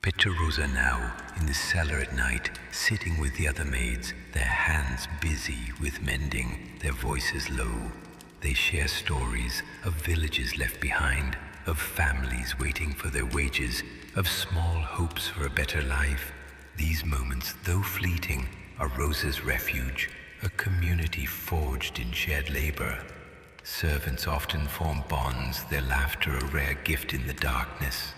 Picture Rosa now in the cellar at night, sitting with the other maids, their hands busy with mending, their voices low. They share stories of villages left behind, of families waiting for their wages, of small hopes for a better life. These moments, though fleeting, are Rosa's refuge, a community forged in shared labor. Servants often form bonds, their laughter a rare gift in the darkness.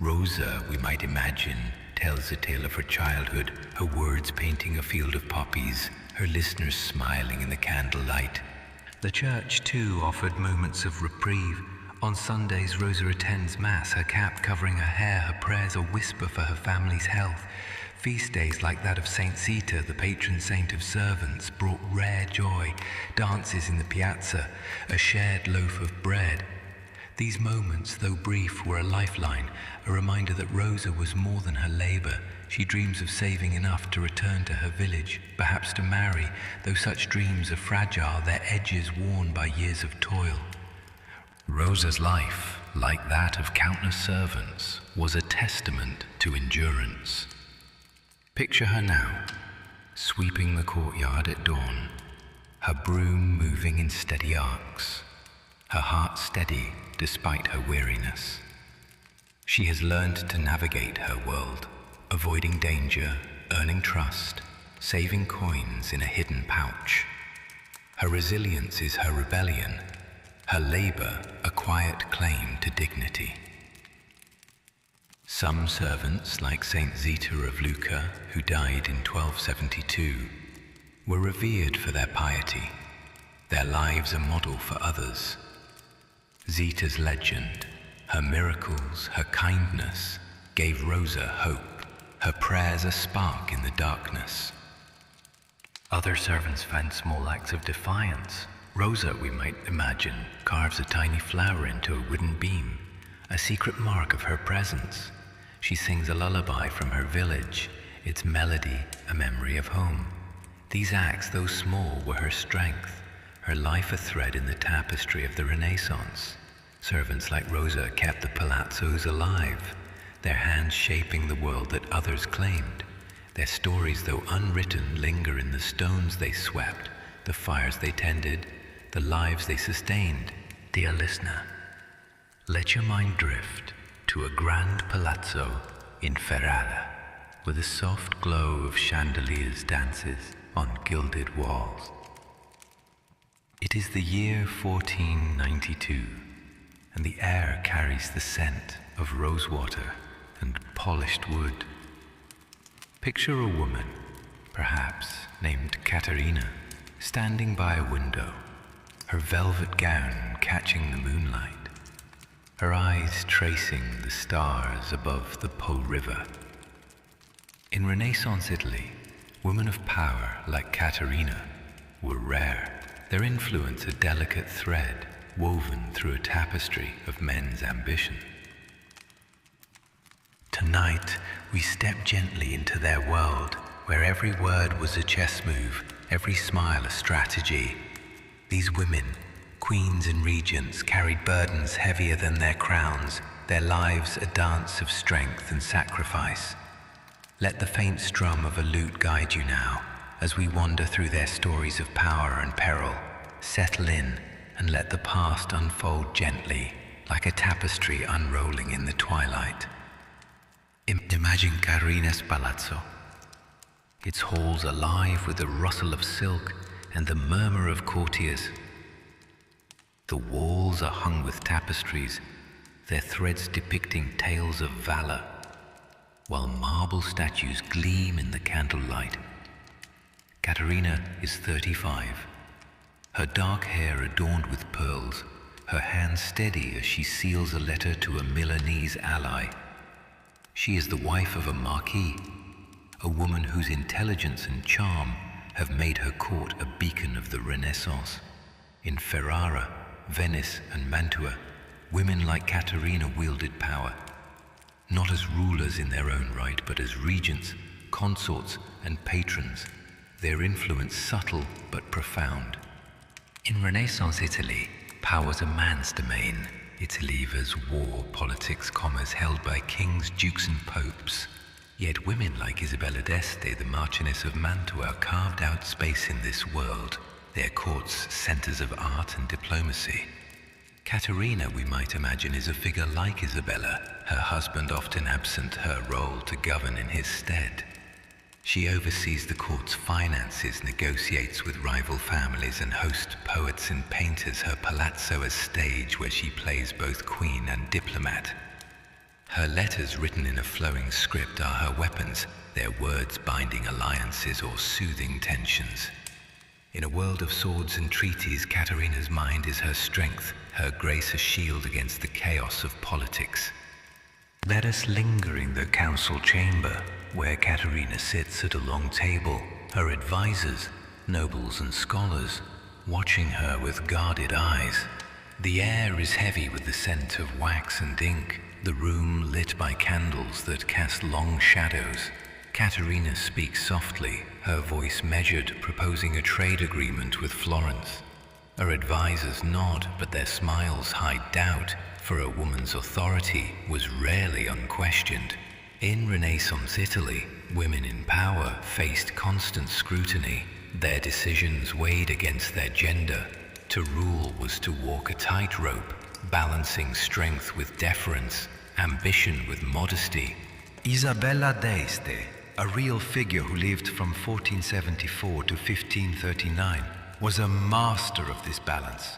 Rosa, we might imagine, tells a tale of her childhood, her words painting a field of poppies, her listeners smiling in the candlelight. The church, too, offered moments of reprieve. On Sundays, Rosa attends Mass, her cap covering her hair, her prayers a whisper for her family's health. Feast days like that of Saint Zita, the patron saint of servants, brought rare joy, dances in the piazza, a shared loaf of bread. These moments, though brief, were a lifeline, a reminder that Rosa was more than her labor. She dreams of saving enough to return to her village, perhaps to marry, though such dreams are fragile, their edges worn by years of toil. Rosa's life, like that of countless servants, was a testament to endurance. Picture her now, sweeping the courtyard at dawn, her broom moving in steady arcs, her heart steady despite her weariness. She has learned to navigate her world, avoiding danger, earning trust, saving coins in a hidden pouch. Her resilience is her rebellion, her labor a quiet claim to dignity. Some servants, like Saint Zita of Lucca, who died in 1272, were revered for their piety, their lives a model for others. Zita's legend, her miracles, her kindness, gave Rosa hope, her prayers a spark in the darkness. Other servants found small acts of defiance. Rosa, we might imagine, carves a tiny flower into a wooden beam, a secret mark of her presence. She sings a lullaby from her village, its melody a memory of home. These acts, though small, were her strength, her life a thread in the tapestry of the Renaissance. Servants like Rosa kept the palazzos alive, their hands shaping the world that others claimed. Their stories, though unwritten, linger in the stones they swept, the fires they tended, the lives they sustained. Dear listener, let your mind drift to a grand palazzo in Ferrara, where the soft glow of chandeliers dances on gilded walls. It is the year 1492, and the air carries the scent of rosewater and polished wood. Picture a woman, perhaps named Caterina, standing by a window, her velvet gown catching the moonlight, her eyes tracing the stars above the Po River. In Renaissance Italy, women of power like Caterina were rare, their influence a delicate thread woven through a tapestry of men's ambition. Tonight, we step gently into their world, where every word was a chess move, every smile a strategy. These women, queens and regents, carried burdens heavier than their crowns, their lives a dance of strength and sacrifice. Let the faint strum of a lute guide you now, as we wander through their stories of power and peril. Settle in and let the past unfold gently, like a tapestry unrolling in the twilight. Imagine Caterina's palazzo, its halls alive with the rustle of silk and the murmur of courtiers. The walls are hung with tapestries, their threads depicting tales of valor, while marble statues gleam in the candlelight. Caterina is 35, her dark hair adorned with pearls, her hands steady as she seals a letter to a Milanese ally. She is the wife of a marquis, a woman whose intelligence and charm have made her court a beacon of the Renaissance. In Ferrara, Venice, and Mantua, women like Caterina wielded power, not as rulers in their own right, but as regents, consorts, and patrons, their influence subtle but profound. In Renaissance Italy, power was a man's domain. Italy was war, politics, commerce held by kings, dukes and popes. Yet women like Isabella d'Este, the Marchioness of Mantua, carved out space in this world, their courts centers of art and diplomacy. Caterina, we might imagine, is a figure like Isabella, her husband often absent, her role to govern in his stead. She oversees the court's finances, negotiates with rival families, and hosts poets and painters, her palazzo a stage where she plays both queen and diplomat. Her letters, written in a flowing script, are her weapons, their words binding alliances or soothing tensions. In a world of swords and treaties, Caterina's mind is her strength, her grace a shield against the chaos of politics. Let us linger in the council chamber, where Caterina sits at a long table, her advisors, nobles and scholars, watching her with guarded eyes. The air is heavy with the scent of wax and ink, the room lit by candles that cast long shadows. Caterina speaks softly, her voice measured, proposing a trade agreement with Florence. Her advisors nod, but their smiles hide doubt, for a woman's authority was rarely unquestioned. In Renaissance Italy, women in power faced constant scrutiny. Their decisions weighed against their gender. To rule was to walk a tightrope, balancing strength with deference, ambition with modesty. Isabella d'Este, a real figure who lived from 1474 to 1539, was a master of this balance.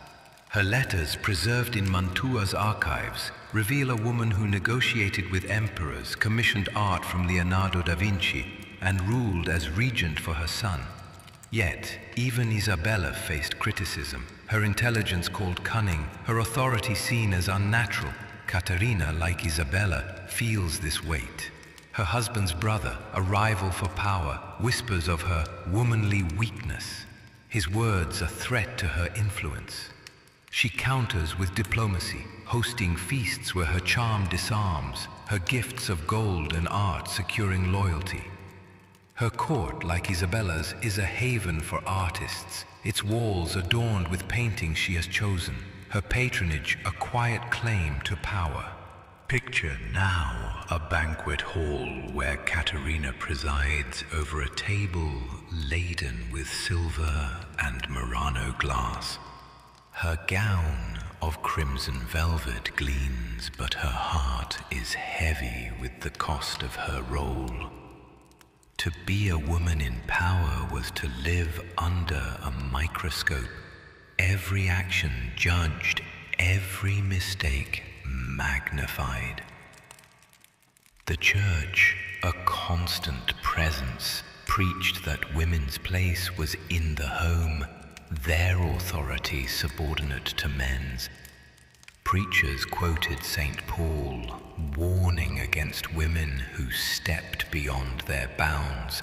Her letters, preserved in Mantua's archives, reveal a woman who negotiated with emperors, commissioned art from Leonardo da Vinci, and ruled as regent for her son. Yet, even Isabella faced criticism, her intelligence called cunning, her authority seen as unnatural. Caterina, like Isabella, feels this weight. Her husband's brother, a rival for power, whispers of her womanly weakness. His words a threat to her influence. She counters with diplomacy, hosting feasts where her charm disarms, her gifts of gold and art securing loyalty. Her court, like Isabella's, is a haven for artists, its walls adorned with paintings she has chosen, her patronage a quiet claim to power. Picture now a banquet hall where Caterina presides over a table laden with silver and Murano glass. Her gown of crimson velvet gleams, but her heart is heavy with the cost of her role. To be a woman in power was to live under a microscope, every action judged, every mistake magnified. The church, a constant presence, preached that women's place was in the home, their authority subordinate to men's. Preachers quoted St. Paul, warning against women who stepped beyond their bounds.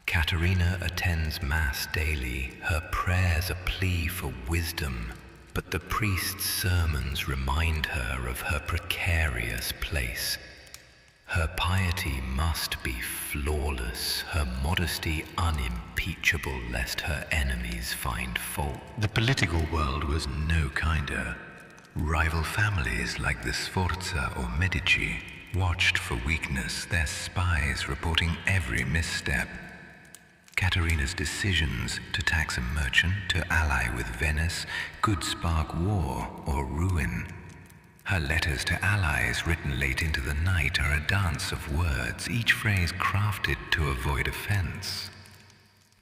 Caterina attends Mass daily, her prayers a plea for wisdom, but the priest's sermons remind her of her precarious place. Her piety must be flawless, her modesty unimpeachable, lest her enemies find fault. The political world was no kinder. Rival families like the Sforza or Medici watched for weakness, their spies reporting every misstep. Caterina's decisions to tax a merchant, to ally with Venice, could spark war or ruin. Her letters to allies, written late into the night, are a dance of words, each phrase crafted to avoid offense.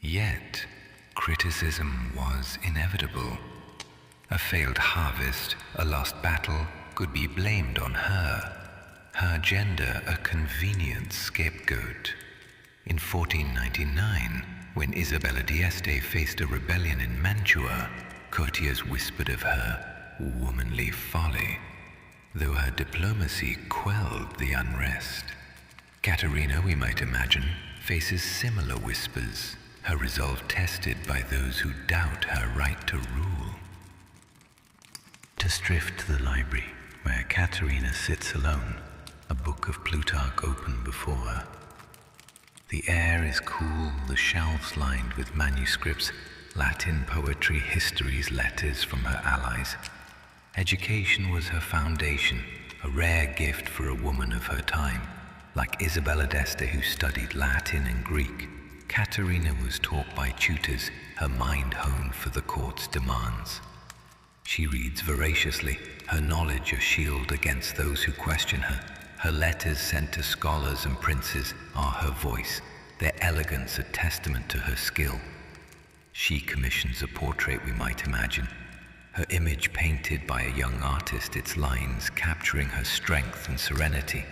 Yet, criticism was inevitable. A failed harvest, a lost battle, could be blamed on her. Her gender a convenient scapegoat. In 1499, when Isabella d'Este faced a rebellion in Mantua, courtiers whispered of her womanly folly, though her diplomacy quelled the unrest. Caterina, we might imagine, faces similar whispers, her resolve tested by those who doubt her right to rule. To drift to the library, where Caterina sits alone, a book of Plutarch open before her. The air is cool, the shelves lined with manuscripts, Latin poetry, histories, letters from her allies. Education was her foundation, a rare gift for a woman of her time. Like Isabella d'Este, who studied Latin and Greek, Caterina was taught by tutors, her mind honed for the court's demands. She reads voraciously, her knowledge a shield against those who question her. Her letters sent to scholars and princes are her voice, their elegance a testament to her skill. She commissions a portrait we might imagine, her image painted by a young artist, its lines capturing her strength and serenity.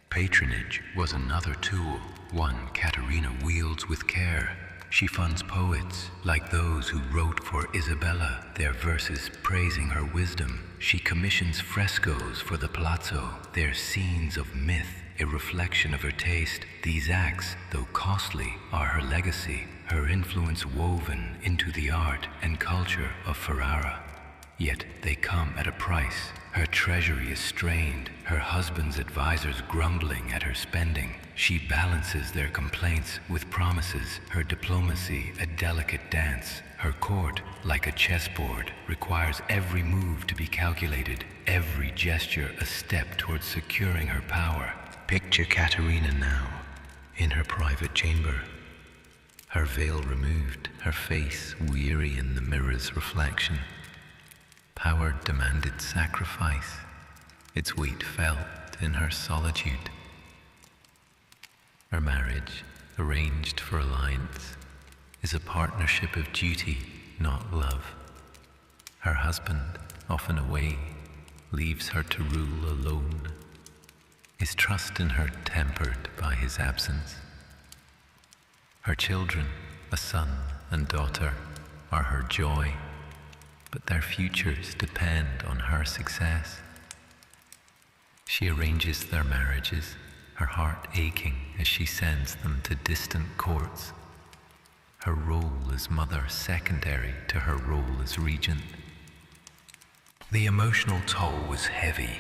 Patronage was another tool, one Caterina wields with care. She funds poets, like those who wrote for Isabella, their verses praising her wisdom. She commissions frescoes for the Palazzo, their scenes of myth, a reflection of her taste. These acts, though costly, are her legacy, her influence woven into the art and culture of Ferrara. Yet they come at a price. Her treasury is strained, her husband's advisors grumbling at her spending. She balances their complaints with promises, her diplomacy a delicate dance. Her court, like a chessboard, requires every move to be calculated, every gesture a step towards securing her power. Picture Caterina now, in her private chamber, her veil removed, her face weary in the mirror's reflection. Power demanded sacrifice, its weight felt in her solitude. Her marriage, arranged for alliance, is a partnership of duty, not love. Her husband, often away, leaves her to rule alone. Is trust in her tempered by his absence? Her children, a son and daughter, are her joy, but their futures depend on her success. She arranges their marriages, her heart aching as she sends them to distant courts. Her role as mother secondary to her role as regent. The emotional toll was heavy.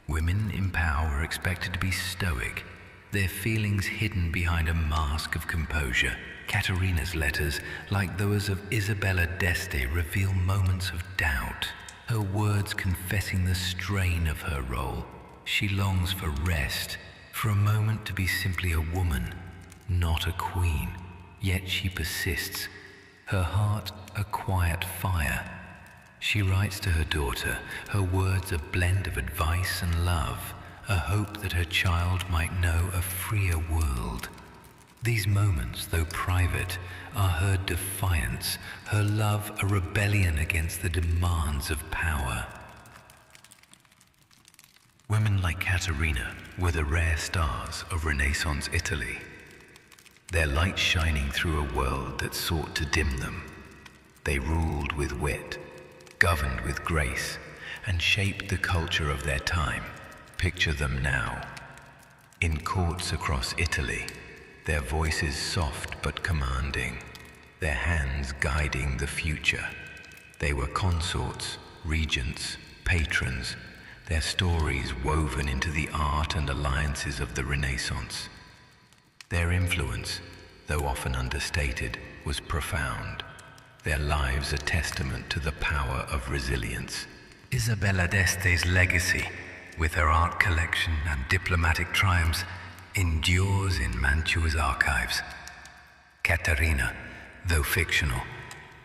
Women in power are expected to be stoic, their feelings hidden behind a mask of composure. Caterina's letters, like those of Isabella d'Este, reveal moments of doubt, her words confessing the strain of her role. She longs for rest, for a moment to be simply a woman, not a queen. Yet she persists, her heart a quiet fire. She writes to her daughter, her words a blend of advice and love, a hope that her child might know a freer world. These moments, though private, are her defiance, her love a rebellion against the demands of power. Women like Caterina were the rare stars of Renaissance Italy, their light shining through a world that sought to dim them. They ruled with wit, governed with grace, and shaped the culture of their time. Picture them now, in courts across Italy, their voices soft but commanding, their hands guiding the future. They were consorts, regents, patrons, their stories woven into the art and alliances of the Renaissance. Their influence, though often understated, was profound, their lives a testament to the power of resilience. Isabella d'Este's legacy, with her art collection and diplomatic triumphs, endures in Mantua's archives. Caterina, though fictional,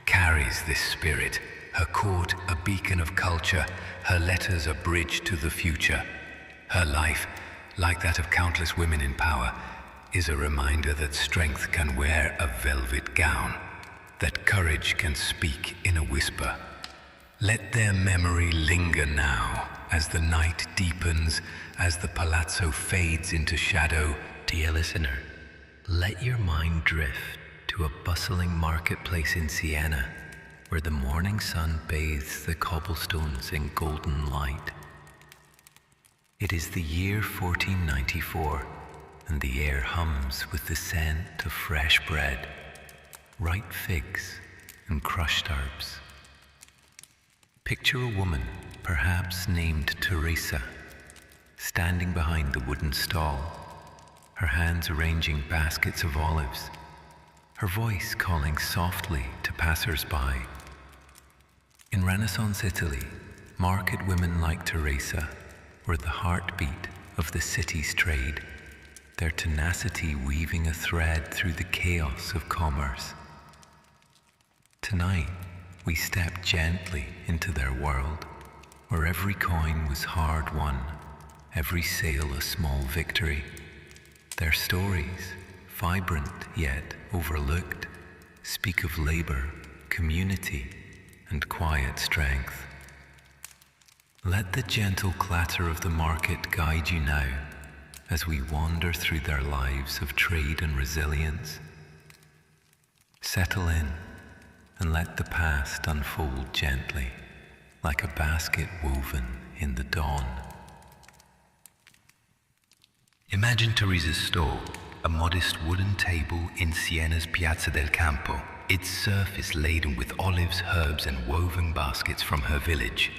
carries this spirit, her court a beacon of culture, her letters a bridge to the future. Her life, like that of countless women in power, is a reminder that strength can wear a velvet gown, that courage can speak in a whisper. Let their memory linger now, as the night deepens, as the palazzo fades into shadow. Dear listener, let your mind drift to a bustling marketplace in Siena, where the morning sun bathes the cobblestones in golden light. It is the year 1494, and the air hums with the scent of fresh bread, ripe figs, and crushed herbs. Picture a woman, perhaps named Teresa, standing behind the wooden stall, her hands arranging baskets of olives, her voice calling softly to passers-by. In Renaissance Italy, market women like Teresa were the heartbeat of the city's trade, their tenacity weaving a thread through the chaos of commerce. Tonight, we step gently into their world, where every coin was hard won, every sale a small victory. Their stories, vibrant yet overlooked, speak of labor, community, and quiet strength. Let the gentle clatter of the market guide you now as we wander through their lives of trade and resilience. Settle in and let the past unfold gently, like a basket woven in the dawn. Imagine Teresa's stall, a modest wooden table in Siena's Piazza del Campo, its surface laden with olives, herbs, and woven baskets from her village.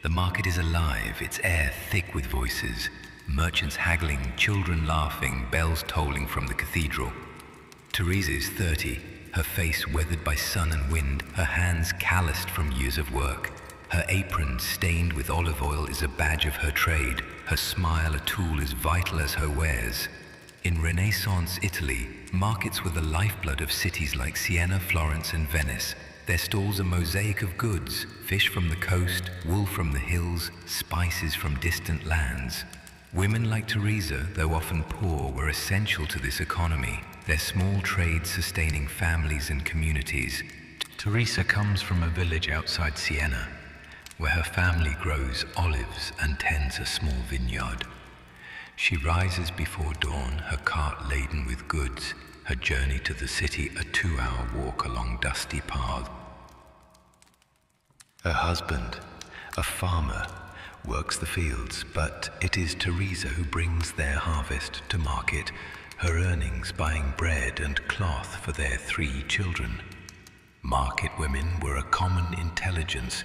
The market is alive, its air thick with voices, merchants haggling, children laughing, bells tolling from the cathedral. Teresa is 30, her face weathered by sun and wind, her hands calloused from years of work. Her apron, stained with olive oil, is a badge of her trade, her smile a tool as vital as her wares. In Renaissance Italy, markets were the lifeblood of cities like Siena, Florence, and Venice. Their stalls a mosaic of goods, fish from the coast, wool from the hills, spices from distant lands. Women like Teresa, though often poor, were essential to this economy, their small trades sustaining families and communities. Teresa comes from a village outside Siena, where her family grows olives and tends a small vineyard. She rises before dawn, her cart laden with goods, her journey to the city a 2-hour walk along dusty paths. Her husband, a farmer, works the fields, but it is Teresa who brings their harvest to market, her earnings buying bread and cloth for their 3 children. Market women were a common intelligence,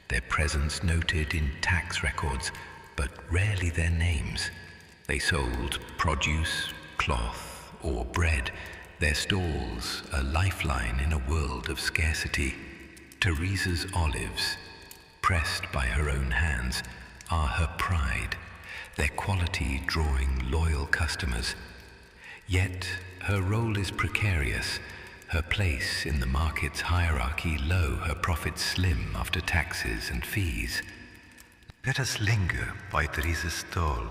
their presence noted in tax records, but rarely their names. They sold produce, cloth, or bread, their stalls a lifeline in a world of scarcity. Teresa's olives, pressed by her own hands, are her pride, their quality drawing loyal customers. Yet her role is precarious, her place in the market's hierarchy low, her profits slim after taxes and fees. Let us linger by Teresa's stall,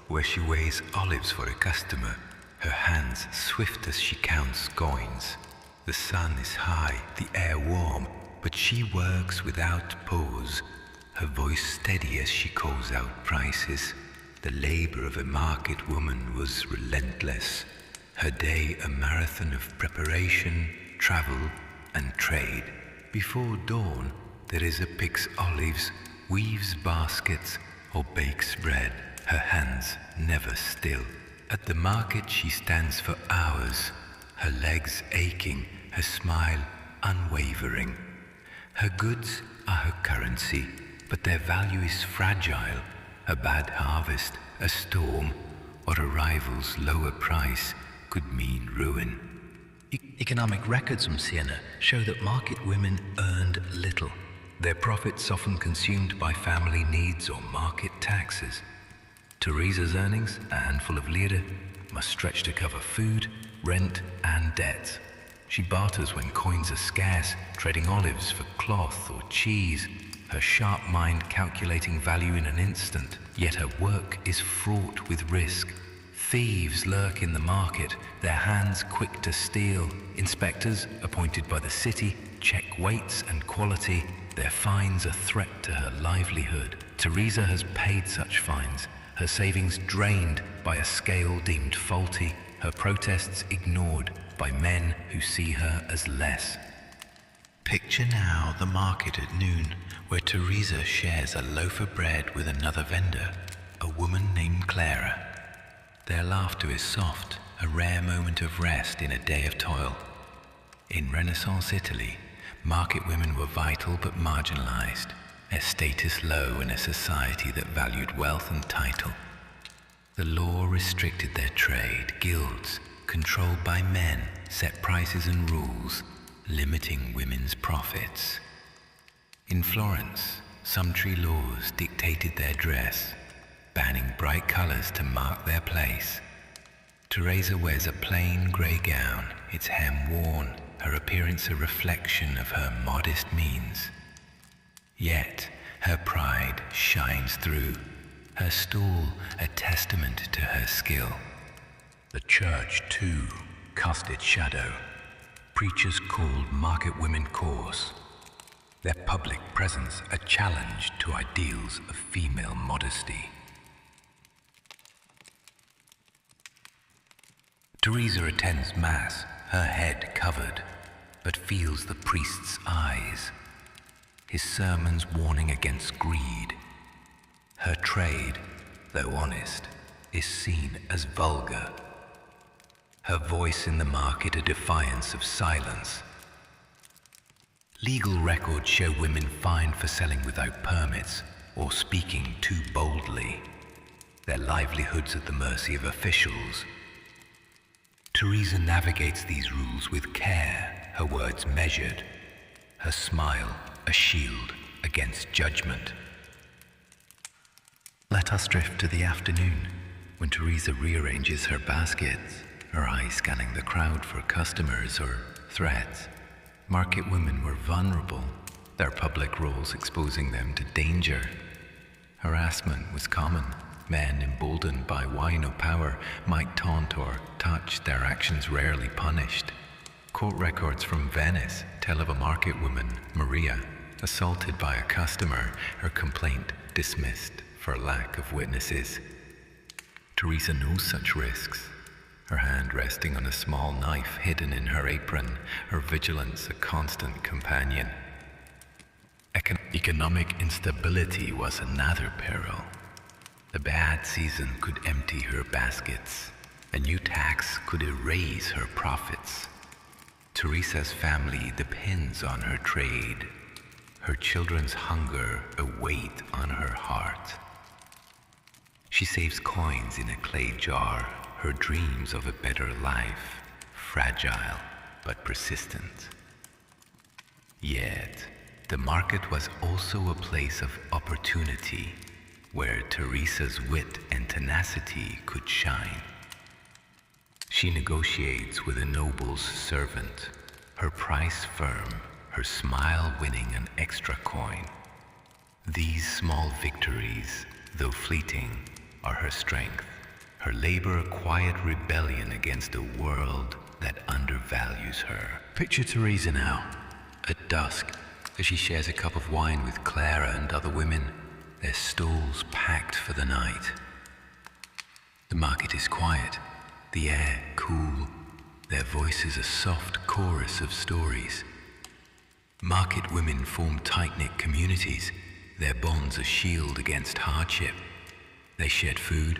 where she weighs olives for a customer, her hands swift as she counts coins. The sun is high, the air warm, but she works without pause, her voice steady as she calls out prices. The labor of a market woman was relentless, her day a marathon of preparation, travel, and trade. Before dawn, Teresa picks olives, weaves baskets, or bakes bread, her hands never still. At the market she stands for hours, her legs aching, her smile unwavering. Her goods are her currency, but their value is fragile. A bad harvest, a storm, or a rival's lower price could mean ruin. Economic records from Siena show that market women earned little, their profits often consumed by family needs or market taxes. Teresa's earnings, a handful of lire, must stretch to cover food, rent, and debts. She barters when coins are scarce, trading olives for cloth or cheese, her sharp mind calculating value in an instant. Yet her work is fraught with risk. Thieves lurk in the market, their hands quick to steal. Inspectors, appointed by the city, check weights and quality, their fines a threat to her livelihood. Teresa has paid such fines, her savings drained by a scale deemed faulty, her protests ignored by men who see her as less. Picture now the market at noon, where Teresa shares a loaf of bread with another vendor, a woman named Clara. Their laughter is soft, a rare moment of rest in a day of toil. In Renaissance Italy, market women were vital but marginalized, their status low in a society that valued wealth and title. The law restricted their trade. Guilds, controlled by men, set prices and rules, limiting women's profits. In Florence, sumptuary laws dictated their dress, banning bright colors to mark their place. Teresa wears a plain grey gown, its hem worn, her appearance a reflection of her modest means. Yet her pride shines through, her stall a testament to her skill. The church, too, cast its shadow. Preachers called market women coarse, their public presence a challenge to ideals of female modesty. Teresa attends Mass, her head covered, but feels the priest's eyes, his sermons warning against greed. Her trade, though honest, is seen as vulgar. Her voice in the market a defiance of silence. Legal records show women fined for selling without permits or speaking too boldly, their livelihoods at the mercy of officials. Teresa navigates these rules with care, her words measured, her smile a shield against judgment. Let us drift to the afternoon, when Teresa rearranges her baskets, her eyes scanning the crowd for customers or threats. Market women were vulnerable, their public roles exposing them to danger. Harassment was common. Men emboldened by wine or power might taunt or touch, their actions rarely punished. Court records from Venice tell of a market woman, Maria, assaulted by a customer, her complaint dismissed for lack of witnesses. Teresa knows such risks, her hand resting on a small knife hidden in her apron, her vigilance a constant companion. Economic instability was another peril. The bad season could empty her baskets. A new tax could erase her profits. Teresa's family depends on her trade. Her children's hunger a weight on her heart. She saves coins in a clay jar, her dreams of a better life, fragile but persistent. Yet, the market was also a place of opportunity, where Teresa's wit and tenacity could shine. She negotiates with a noble's servant, her price firm, her smile winning an extra coin. These small victories, though fleeting, are her strength, her labor a quiet rebellion against a world that undervalues her. Picture Teresa now, at dusk, as she shares a cup of wine with Clara and other women, their stalls packed for the night. The market is quiet, the air cool, their voices a soft chorus of stories. Market women form tight-knit communities, their bonds a shield against hardship. They shared food,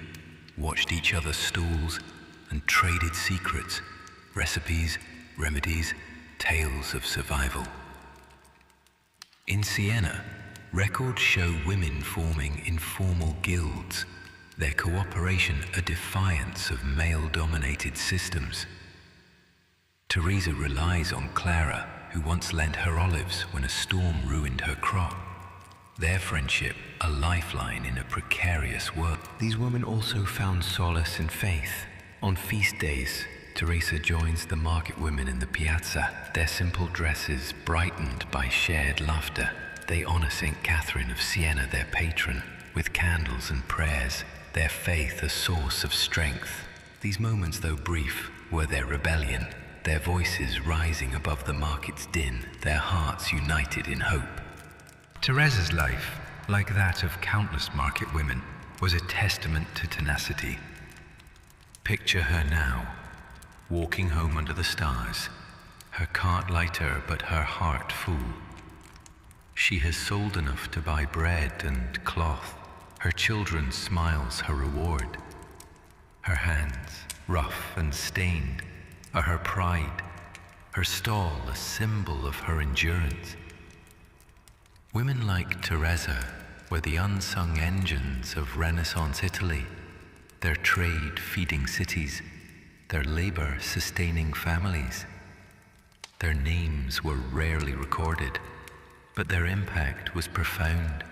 watched each other's stalls, and traded secrets, recipes, remedies, tales of survival. In Siena, records show women forming informal guilds, their cooperation a defiance of male-dominated systems. Teresa relies on Clara, who once lent her olives when a storm ruined her crop. Their friendship a lifeline in a precarious world. These women also found solace in faith. On feast days, Teresa joins the market women in the piazza, their simple dresses brightened by shared laughter. They honor St. Catherine of Siena, their patron, with candles and prayers, their faith a source of strength. These moments, though brief, were their rebellion, their voices rising above the market's din, their hearts united in hope. Teresa's life, like that of countless market women, was a testament to tenacity. Picture her now, walking home under the stars, her cart lighter but her heart full. She has sold enough to buy bread and cloth. Her children's smiles her reward. Her hands, rough and stained, are her pride, her stall a symbol of her endurance. Women like Teresa were the unsung engines of Renaissance Italy, their trade feeding cities, their labor sustaining families. Their names were rarely recorded, but their impact was profound.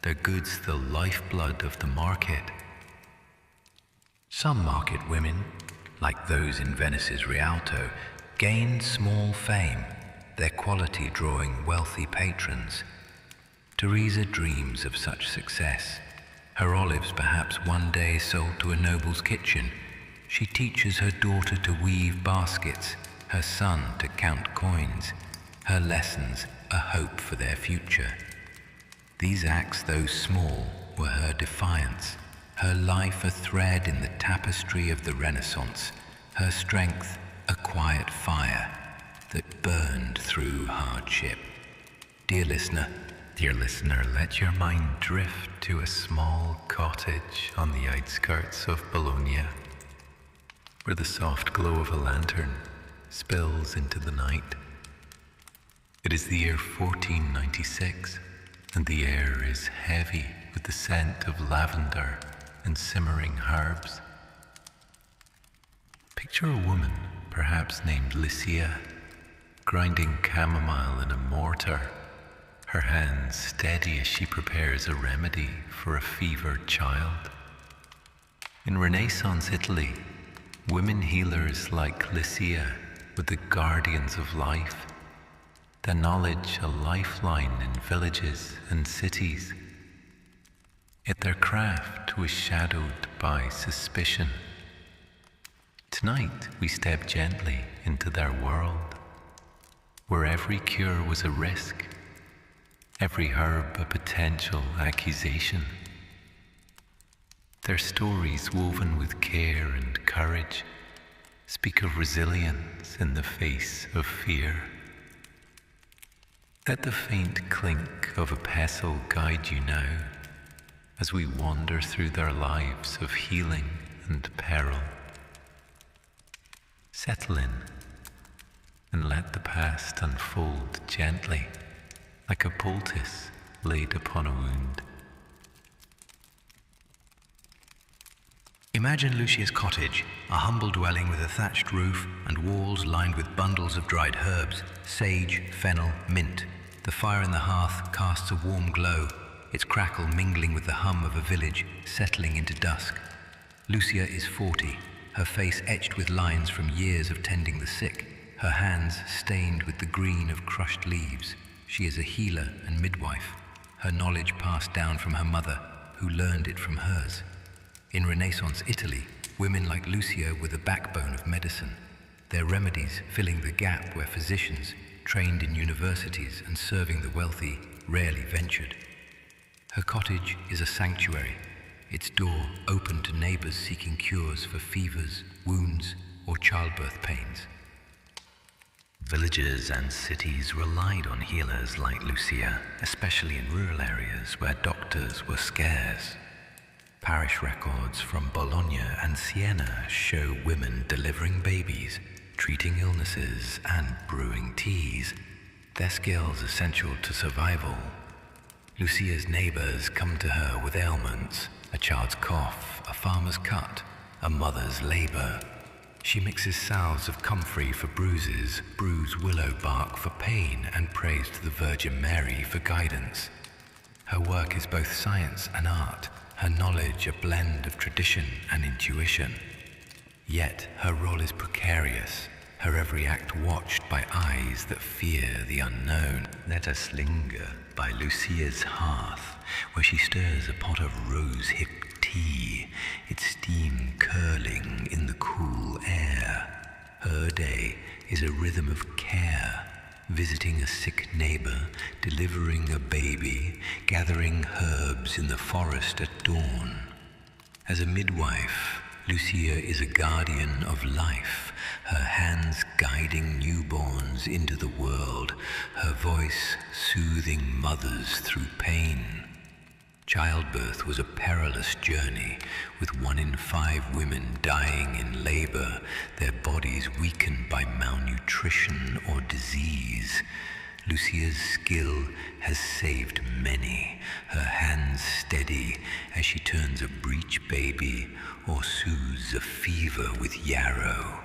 their goods the lifeblood of the market. Some market women, like those in Venice's Rialto, gained small fame, their quality drawing wealthy patrons. Teresa dreams of such success. Her olives perhaps one day sold to a noble's kitchen. She teaches her daughter to weave baskets, her son to count coins, her lessons a hope for their future. These acts, though small, were her defiance, her life a thread in the tapestry of the Renaissance, her strength a quiet fire that burned through hardship. Dear listener, let your mind drift to a small cottage on the outskirts of Bologna, where the soft glow of a lantern spills into the night. It is the year 1496, and the air is heavy with the scent of lavender and simmering herbs. Picture a woman, perhaps named Lucia, grinding chamomile in a mortar, her hands steady as she prepares a remedy for a fevered child. In Renaissance Italy, women healers like Lucia were the guardians of life, their knowledge a lifeline in villages and cities. Yet their craft was shadowed by suspicion. Tonight we step gently into their world, where every cure was a risk, every herb a potential accusation. Their stories, woven with care and courage, speak of resilience in the face of fear. Let the faint clink of a pestle guide you now as we wander through their lives of healing and peril. Settle in and let the past unfold gently, like a poultice laid upon a wound. Imagine Lucia's cottage, a humble dwelling with a thatched roof and walls lined with bundles of dried herbs, sage, fennel, mint. The fire in the hearth casts a warm glow, its crackle mingling with the hum of a village settling into dusk. Lucia is 40, her face etched with lines from years of tending the sick, her hands stained with the green of crushed leaves. She is a healer and midwife, her knowledge passed down from her mother, who learned it from hers. In Renaissance Italy, women like Lucia were the backbone of medicine, their remedies filling the gap where physicians, trained in universities and serving the wealthy, rarely ventured. Her cottage is a sanctuary, its door open to neighbors seeking cures for fevers, wounds, or childbirth pains. Villages and cities relied on healers like Lucia, especially in rural areas where doctors were scarce. Parish records from Bologna and Siena show women delivering babies, treating illnesses, and brewing teas, their skills essential to survival. Lucia's neighbors come to her with ailments, a child's cough, a farmer's cut, a mother's labor. She mixes salves of comfrey for bruises, brews willow bark for pain, and prays to the Virgin Mary for guidance. Her work is both science and art, her knowledge a blend of tradition and intuition. Yet her role is precarious, her every act watched by eyes that fear the unknown. Let us linger by Lucia's hearth, where she stirs a pot of rose-hip tea, its steam curling in the cool air. Her day is a rhythm of care, visiting a sick neighbor, delivering a baby, gathering herbs in the forest at dawn. As a midwife, Lucia is a guardian of life, her hands guiding newborns into the world, her voice soothing mothers through pain. Childbirth was a perilous journey, with 1 in 5 women dying in labor, their bodies weakened by malnutrition or disease. Lucia's skill has saved many, her hands steady as she turns a breech baby or soothes a fever with yarrow.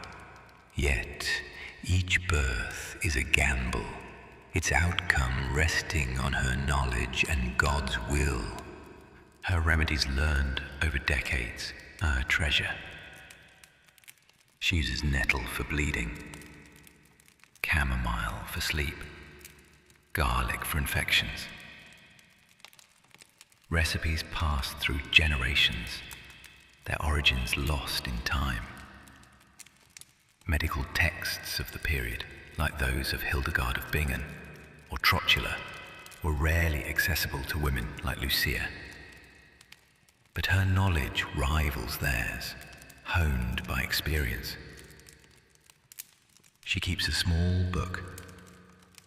Yet each birth is a gamble, its outcome resting on her knowledge and God's will. Her remedies learned over decades are a treasure. She uses nettle for bleeding, chamomile for sleep, garlic for infections. Recipes passed through generations, their origins lost in time. Medical texts of the period, like those of Hildegard of Bingen or Trotula, were rarely accessible to women like Lucia. But her knowledge rivals theirs, honed by experience. She keeps a small book,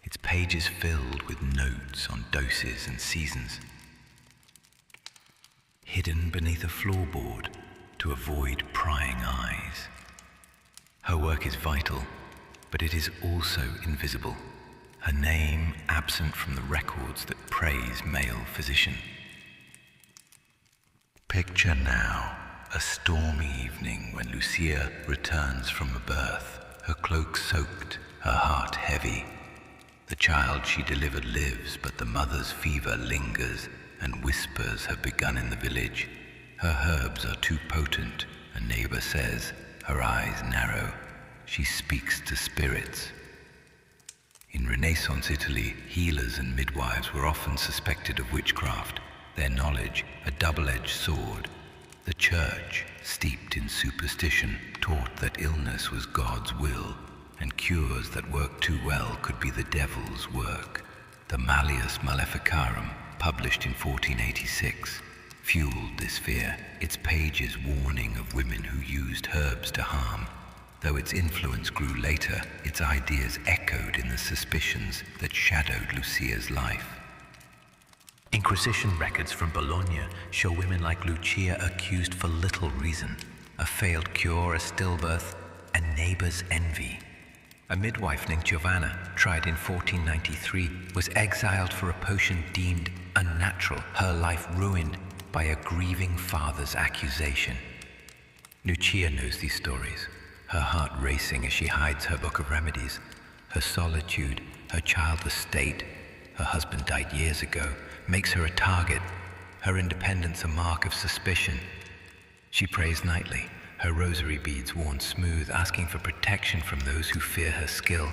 its pages filled with notes on doses and seasons. Hidden beneath a floorboard to avoid prying eyes. Her work is vital, but it is also invisible, her name absent from the records that praise male physician. Picture now a stormy evening when Lucia returns from a birth, her cloak soaked, her heart heavy. The child she delivered lives, but the mother's fever lingers, and whispers have begun in the village. Her herbs are too potent, a neighbor says, her eyes narrow. She speaks to spirits. In Renaissance Italy, healers and midwives were often suspected of witchcraft, their knowledge a double-edged sword. The church, steeped in superstition, taught that illness was God's will, and cures that worked too well could be the devil's work. The Malleus Maleficarum, published in 1486, fueled this fear, its pages warning of women who used herbs to harm. Though its influence grew later, its ideas echoed in the suspicions that shadowed Lucia's life. Inquisition records from Bologna show women like Lucia accused for little reason: a failed cure, a stillbirth, a neighbor's envy. A midwife named Giovanna, tried in 1493, was exiled for a potion deemed unnatural, her life ruined by a grieving father's accusation. Lucia knows these stories, her heart racing as she hides her book of remedies. Her solitude, her childless state, her husband died years ago, makes her a target, her independence a mark of suspicion. She prays nightly, her rosary beads worn smooth, asking for protection from those who fear her skill.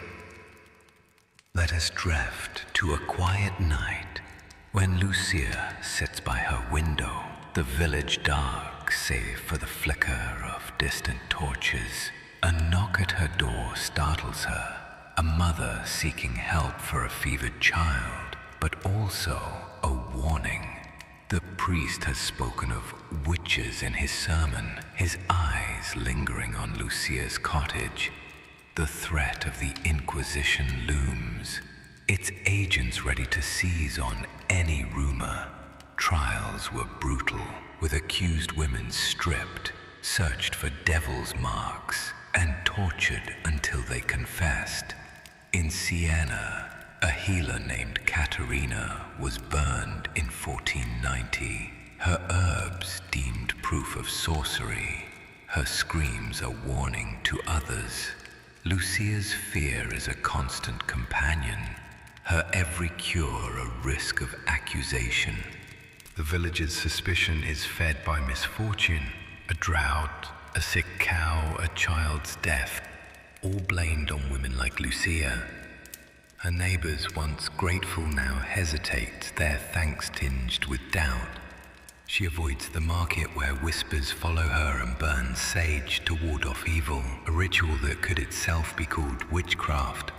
Let us drift to a quiet night when Lucia sits by her window, the village dark save for the flicker of distant torches. A knock at her door startles her, a mother seeking help for a fevered child, but also a warning. The priest has spoken of witches in his sermon, his eyes lingering on Lucia's cottage. The threat of the Inquisition looms, its agents ready to seize on any rumor. Trials were brutal, with accused women stripped, searched for devil's marks, and tortured until they confessed. In Siena, a healer named Caterina was burned in 1490. Her herbs deemed proof of sorcery, her screams a warning to others. Lucia's fear is a constant companion, her every cure a risk of accusation. The village's suspicion is fed by misfortune, a drought, a sick cow, a child's death, all blamed on women like Lucia. Her neighbors, once grateful, now hesitate, their thanks tinged with doubt. She avoids the market where whispers follow her and burns sage to ward off evil, a ritual that could itself be called witchcraft.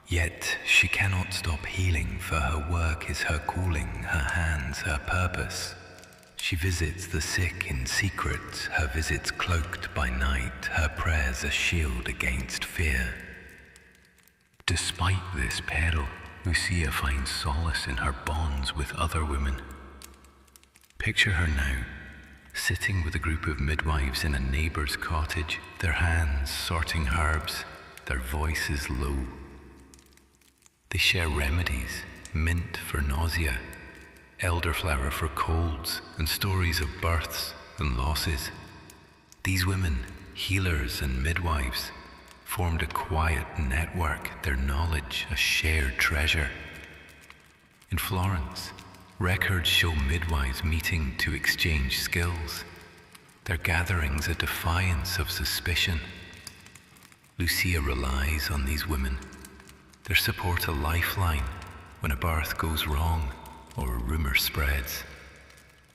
Yet she cannot stop healing, for her work is her calling, her hands her purpose. She visits the sick in secret, her visits cloaked by night, her prayers a shield against fear. Despite this peril, Lucia finds solace in her bonds with other women. Picture her now, sitting with a group of midwives in a neighbor's cottage, their hands sorting herbs, their voices low. They share remedies, mint for nausea, elderflower for colds, and stories of births and losses. These women, healers and midwives, formed a quiet network, their knowledge a shared treasure. In Florence, Records show midwives meeting to exchange skills, their gatherings a defiance of suspicion. Lucia relies on these women, their support a lifeline when a birth goes wrong or a rumour spreads.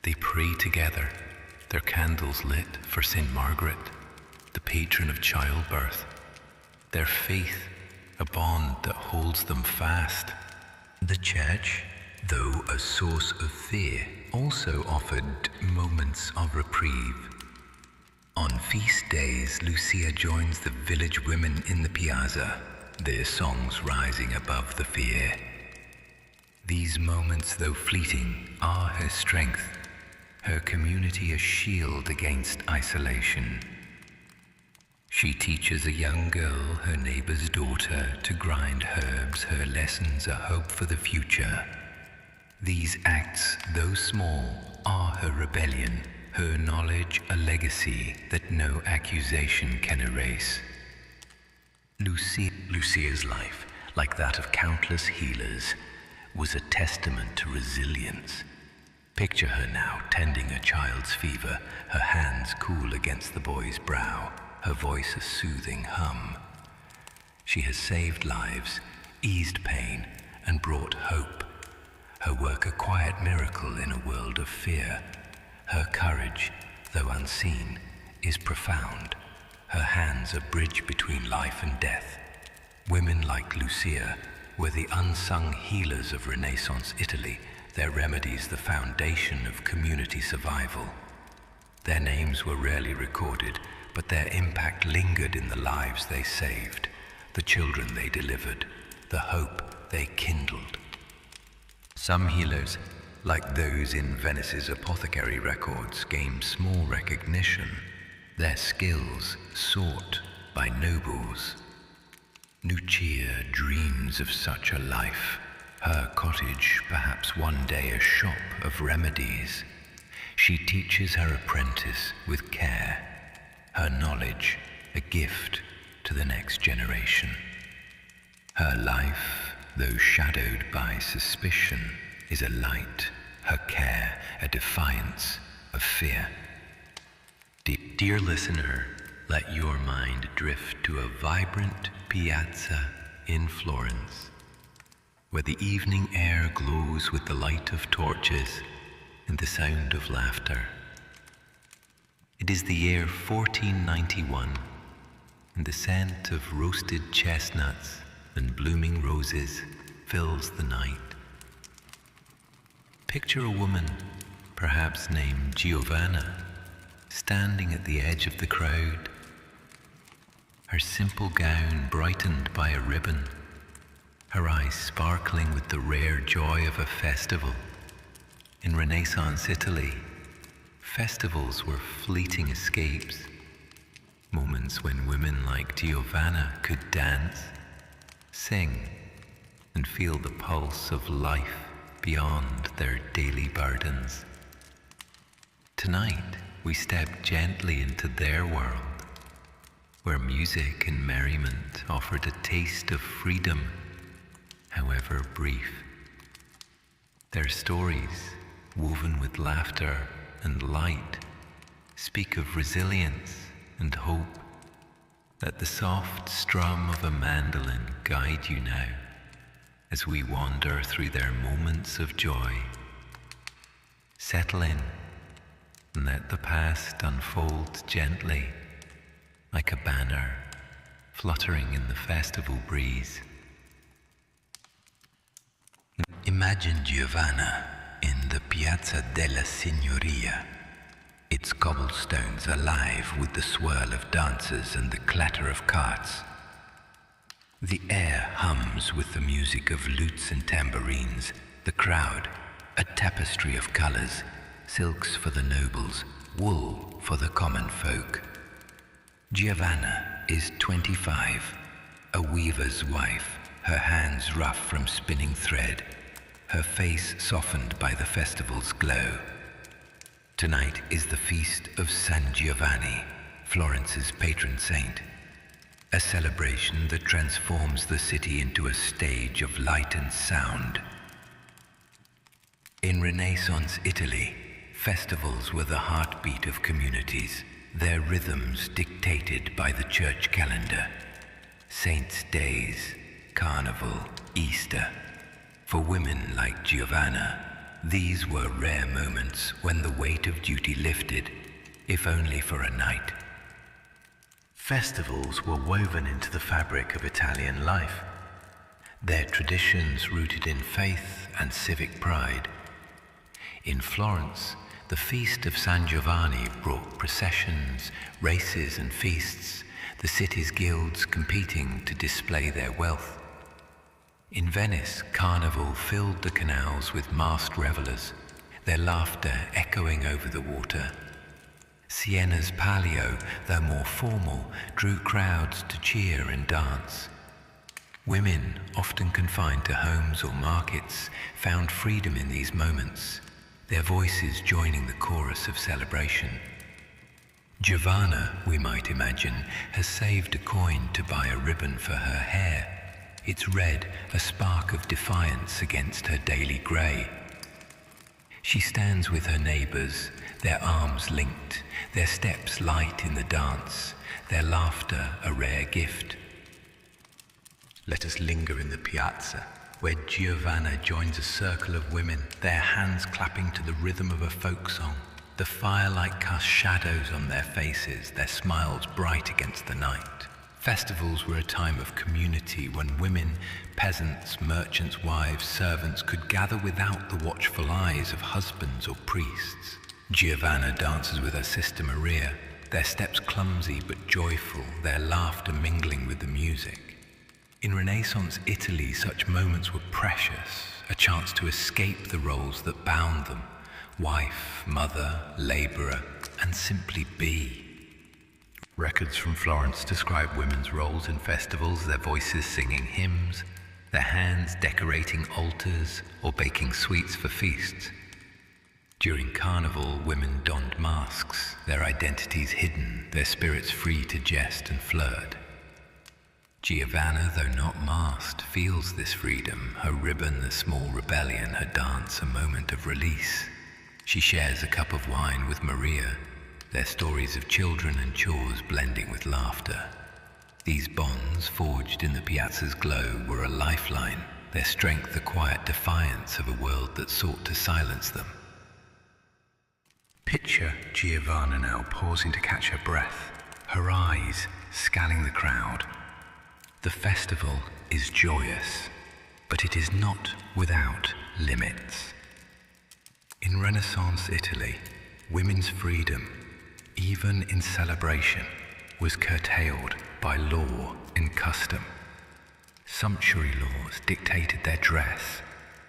They pray together, their candles lit for St. Margaret, the patron of childbirth. Their faith, a bond that holds them fast. The church, though a source of fear, also offered moments of reprieve. On feast days, Lucia joins the village women in the piazza, their songs rising above the fear. These moments, though fleeting, are her strength, her community a shield against isolation. She teaches a young girl, her neighbor's daughter, to grind herbs, her lessons a hope for the future. These acts, though small, are her rebellion, her knowledge a legacy that no accusation can erase. Lucia's life, like that of countless healers, was a testament to resilience. Picture her now tending a child's fever, her hands cool against the boy's brow, her voice a soothing hum. She has saved lives, eased pain, and brought hope. Her work a quiet miracle in a world of fear. Her courage, though unseen, is profound. Her hands a bridge between life and death. Women like Lucia were the unsung healers of Renaissance Italy, their remedies the foundation of community survival. Their names were rarely recorded, but their impact lingered in the lives they saved, the children they delivered, the hope they kindled. Some healers, like those in Venice's apothecary records, gained small recognition, their skills sought by nobles. Lucia dreams of such a life, her cottage perhaps one day a shop of remedies. She teaches her apprentice with care, her knowledge a gift to the next generation. Her life, though shadowed by suspicion, is a light, her care a defiance of fear. Dear listener, let your mind drift to a vibrant piazza in Florence, where the evening air glows with the light of torches and the sound of laughter. It is the year 1491, and the scent of roasted chestnuts and blooming roses fills the night. Picture a woman, perhaps named Giovanna, standing at the edge of the crowd, her simple gown brightened by a ribbon, her eyes sparkling with the rare joy of a festival. In Renaissance Italy, festivals were fleeting escapes, moments when women like Giovanna could dance, sing, and feel the pulse of life beyond their daily burdens. Tonight, we step gently into their world, where music and merriment offered a taste of freedom, however brief. Their stories, woven with laughter and light, speak of resilience and hope. Let the soft strum of a mandolin guide you now as we wander through their moments of joy. Settle in and let the past unfold gently, like a banner fluttering in the festival breeze. Imagine Giovanna in the Piazza della Signoria, its cobblestones alive with the swirl of dancers and the clatter of carts. The air hums with the music of lutes and tambourines, the crowd, a tapestry of colors, silks for the nobles, wool for the common folk. Giovanna is 25, a weaver's wife, her hands rough from spinning thread, her face softened by the festival's glow. Tonight is the feast of San Giovanni, Florence's patron saint, a celebration that transforms the city into a stage of light and sound. In Renaissance Italy, festivals were the heartbeat of communities, their rhythms dictated by the church calendar. Saints' days, Carnival, Easter. For women like Giovanna, these were rare moments when the weight of duty lifted, if only for a night. Festivals were woven into the fabric of Italian life, their traditions rooted in faith and civic pride. In Florence, the feast of San Giovanni brought processions, races and feasts, the city's guilds competing to display their wealth. In Venice, Carnival filled the canals with masked revelers, their laughter echoing over the water. Siena's Palio, though more formal, drew crowds to cheer and dance. Women, often confined to homes or markets, found freedom in these moments, their voices joining the chorus of celebration. Giovanna, we might imagine, has saved a coin to buy a ribbon for her hair. Its red, a spark of defiance against her daily grey. She stands with her neighbours, their arms linked, their steps light in the dance, their laughter a rare gift. Let us linger in the piazza, where Giovanna joins a circle of women, their hands clapping to the rhythm of a folk song. The firelight casts shadows on their faces, their smiles bright against the night. Festivals were a time of community when women, peasants, merchants' wives, servants could gather without the watchful eyes of husbands or priests. Giovanna dances with her sister Maria, their steps clumsy but joyful, their laughter mingling with the music. In Renaissance Italy, such moments were precious, a chance to escape the roles that bound them: wife, mother, labourer, and simply be. Records from Florence describe women's roles in festivals, their voices singing hymns, their hands decorating altars or baking sweets for feasts. During Carnival, women donned masks, their identities hidden, their spirits free to jest and flirt. Giovanna, though not masked, feels this freedom, her ribbon a small rebellion, her dance a moment of release. She shares a cup of wine with Maria, their stories of children and chores blending with laughter. These bonds, forged in the piazza's glow, were a lifeline, their strength the quiet defiance of a world that sought to silence them. Picture Giovanna now pausing to catch her breath, her eyes scanning the crowd. The festival is joyous, but it is not without limits. In Renaissance Italy, women's freedom, even in celebration, was curtailed by law and custom. Sumptuary laws dictated their dress,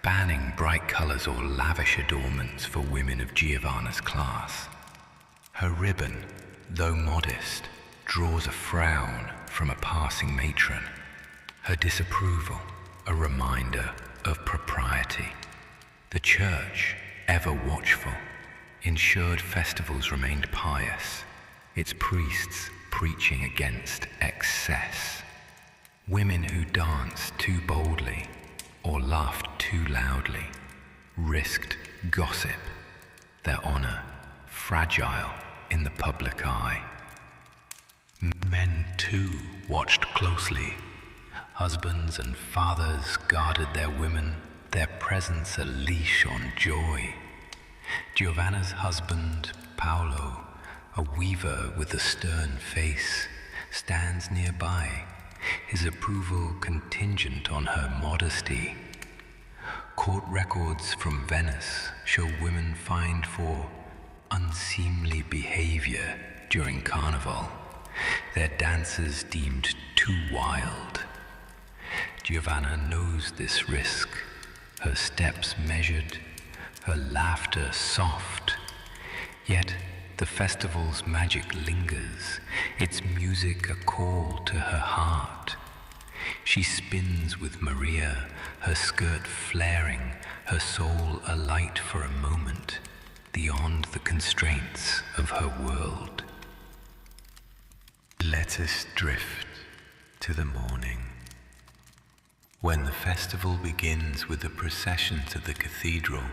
banning bright colours or lavish adornments for women of Giovanna's class. Her ribbon, though modest, draws a frown from a passing matron. Her disapproval, a reminder of propriety. The church, ever watchful, ensured festivals remained pious, its priests preaching against excess. Women who danced too boldly or laughed too loudly risked gossip, their honour fragile in the public eye. Men too watched closely. Husbands and fathers guarded their women, their presence a leash on joy. Giovanna's husband, Paolo, a weaver with a stern face, stands nearby, his approval contingent on her modesty. Court records from Venice show women fined for unseemly behavior during Carnival, their dances deemed too wild. Giovanna knows this risk, her steps measured, her laughter soft. Yet the festival's magic lingers, its music a call to her heart. She spins with Maria, her skirt flaring, her soul alight for a moment, beyond the constraints of her world. Let us drift to the morning. When the festival begins with the procession to the cathedral,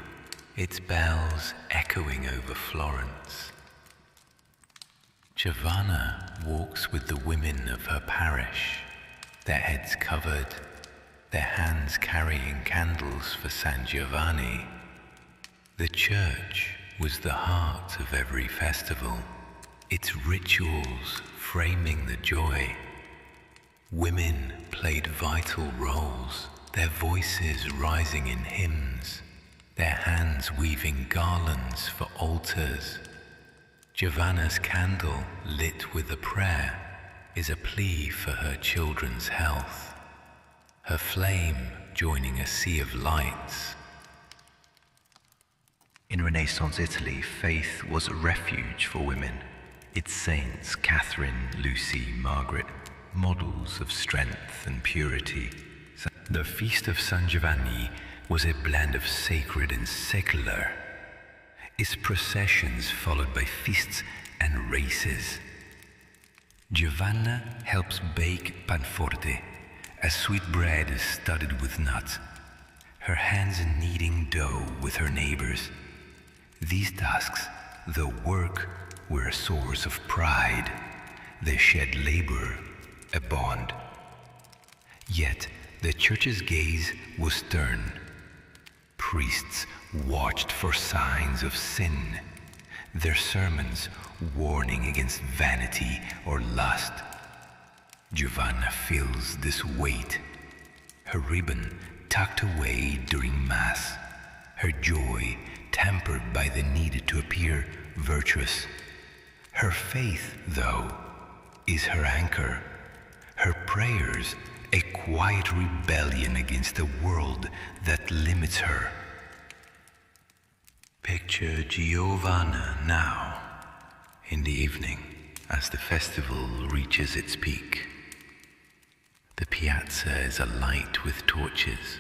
its bells echoing over Florence. Giovanna walks with the women of her parish, their heads covered, their hands carrying candles for San Giovanni. The church was the heart of every festival, its rituals framing the joy. Women played vital roles, their voices rising in hymns, their hands weaving garlands for altars. Giovanna's candle, lit with a prayer, is a plea for her children's health, her flame joining a sea of lights. In Renaissance Italy, faith was a refuge for women. Its saints, Catherine, Lucy, Margaret, models of strength and purity. The feast of San Giovanni was a blend of sacred and secular. Its processions followed by feasts and races. Giovanna helps bake panforte, a sweet bread studded with nuts, her hands kneading dough with her neighbors. These tasks, though work, were a source of pride. They shed labor, a bond. Yet the church's gaze was stern. Priests watched for signs of sin, their sermons warning against vanity or lust. Giovanna feels this weight, her ribbon tucked away during Mass, her joy tempered by the need to appear virtuous. Her faith, though, is her anchor, her prayers a quiet rebellion against a world that limits her. Picture Giovanna now, in the evening, as the festival reaches its peak. The piazza is alight with torches,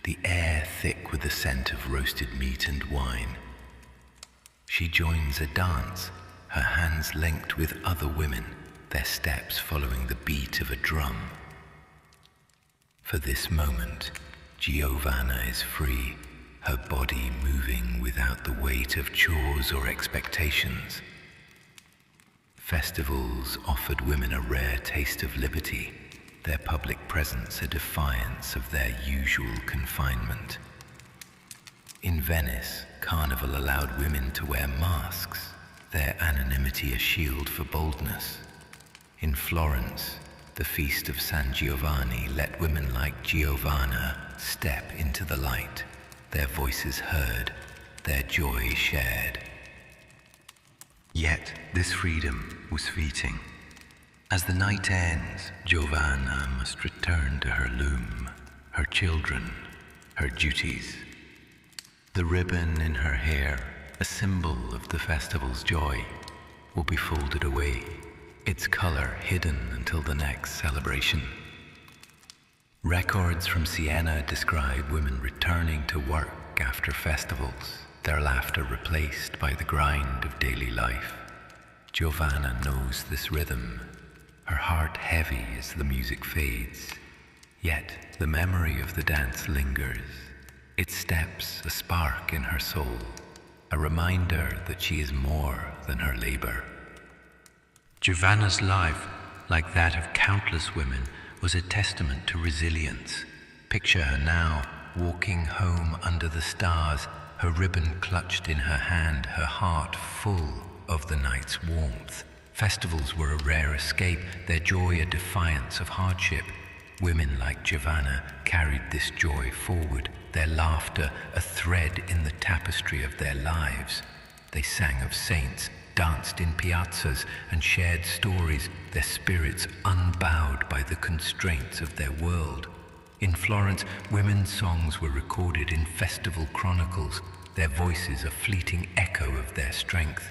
the air thick with the scent of roasted meat and wine. She joins a dance, her hands linked with other women, their steps following the beat of a drum. For this moment, Giovanna is free, her body moving without the weight of chores or expectations. Festivals offered women a rare taste of liberty, their public presence a defiance of their usual confinement. In Venice, Carnival allowed women to wear masks, their anonymity a shield for boldness. In Florence, the feast of San Giovanni let women like Giovanna step into the light, their voices heard, their joy shared. Yet this freedom was fleeting. As the night ends, Giovanna must return to her loom, her children, her duties. The ribbon in her hair, a symbol of the festival's joy, will be folded away, its color hidden until the next celebration. Records from Siena describe women returning to work after festivals, their laughter replaced by the grind of daily life. Giovanna knows this rhythm, her heart heavy as the music fades. Yet the memory of the dance lingers, its steps a spark in her soul, a reminder that she is more than her labor. Giovanna's life, like that of countless women, was a testament to resilience. Picture her now, walking home under the stars, her ribbon clutched in her hand, her heart full of the night's warmth. Festivals were a rare escape, their joy a defiance of hardship. Women like Giovanna carried this joy forward, their laughter a thread in the tapestry of their lives. They sang of saints, danced in piazzas, and shared stories, their spirits unbowed by the constraints of their world. In Florence, women's songs were recorded in festival chronicles, their voices a fleeting echo of their strength.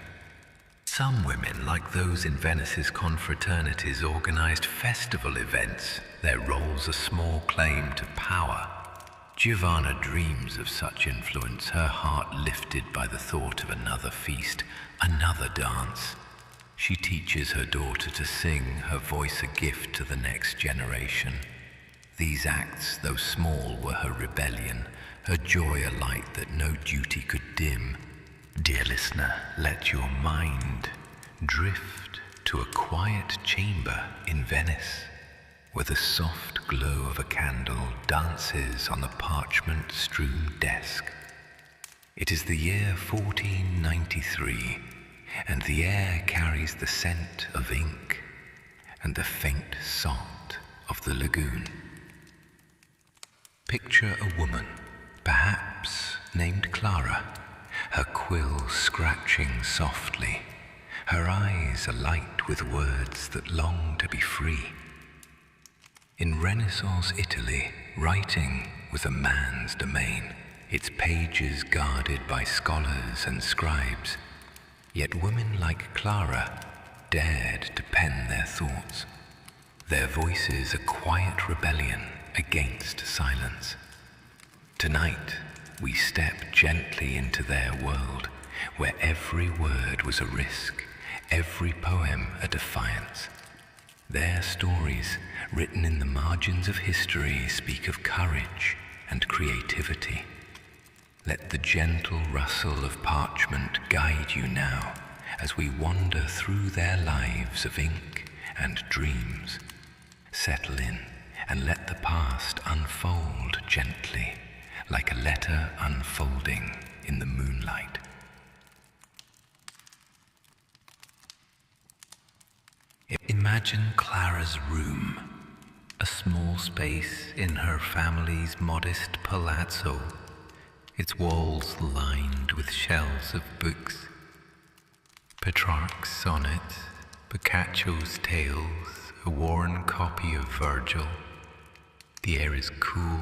Some women, like those in Venice's confraternities, organized festival events, their roles a small claim to power. Giovanna dreams of such influence, her heart lifted by the thought of another feast, another dance. She teaches her daughter to sing, her voice a gift to the next generation. These acts, though small, were her rebellion, her joy a light that no duty could dim. Dear listener, let your mind drift to a quiet chamber in Venice, where the soft glow of a candle dances on the parchment-strewn desk. It is the year 1493, and the air carries the scent of ink and the faint salt of the lagoon. Picture a woman, perhaps named Clara, her quill scratching softly, her eyes alight with words that long to be free. In Renaissance Italy, writing was a man's domain, its pages guarded by scholars and scribes. Yet women like Clara dared to pen their thoughts, their voices a quiet rebellion against silence. Tonight, we step gently into their world, where every word was a risk, every poem a defiance. Their stories, written in the margins of history, speak of courage and creativity. Let the gentle rustle of parchment guide you now as we wander through their lives of ink and dreams. Settle in and let the past unfold gently, like a letter unfolding in the moonlight. Imagine Clara's room, a small space in her family's modest palazzo, its walls lined with shelves of books, Petrarch's sonnets, Boccaccio's tales, a worn copy of Virgil. The air is cool,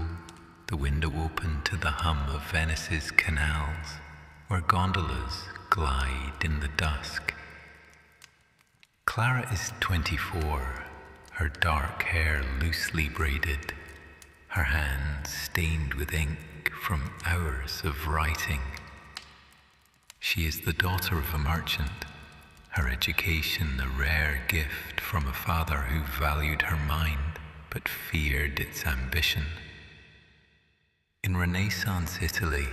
the window open to the hum of Venice's canals, where gondolas glide in the dusk. Clara is 24, her dark hair loosely braided, her hands stained with ink from hours of writing. She is the daughter of a merchant, her education a rare gift from a father who valued her mind but feared its ambition. In Renaissance Italy,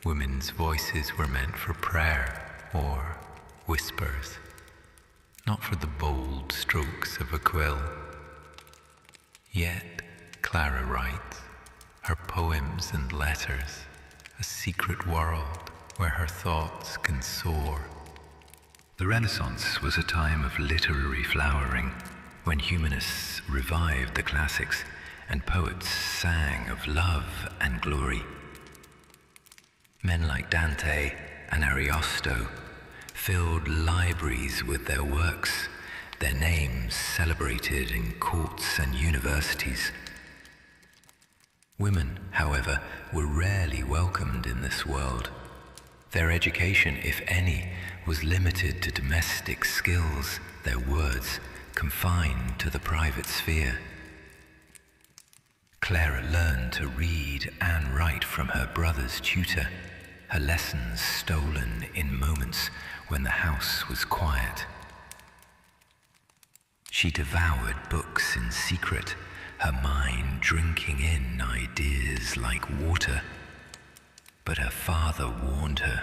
women's voices were meant for prayer or whispers, not for the bold strokes of a quill. Yet, Clara writes, her poems and letters, a secret world where her thoughts can soar. The Renaissance was a time of literary flowering, when humanists revived the classics and poets sang of love and glory. Men like Dante and Ariosto filled libraries with their works, their names celebrated in courts and universities. Women, however, were rarely welcomed in this world. Their education, if any, was limited to domestic skills, their words confined to the private sphere. Clara learned to read and write from her brother's tutor, her lessons stolen in moments when the house was quiet. She devoured books in secret, her mind drinking in ideas like water. But her father warned her.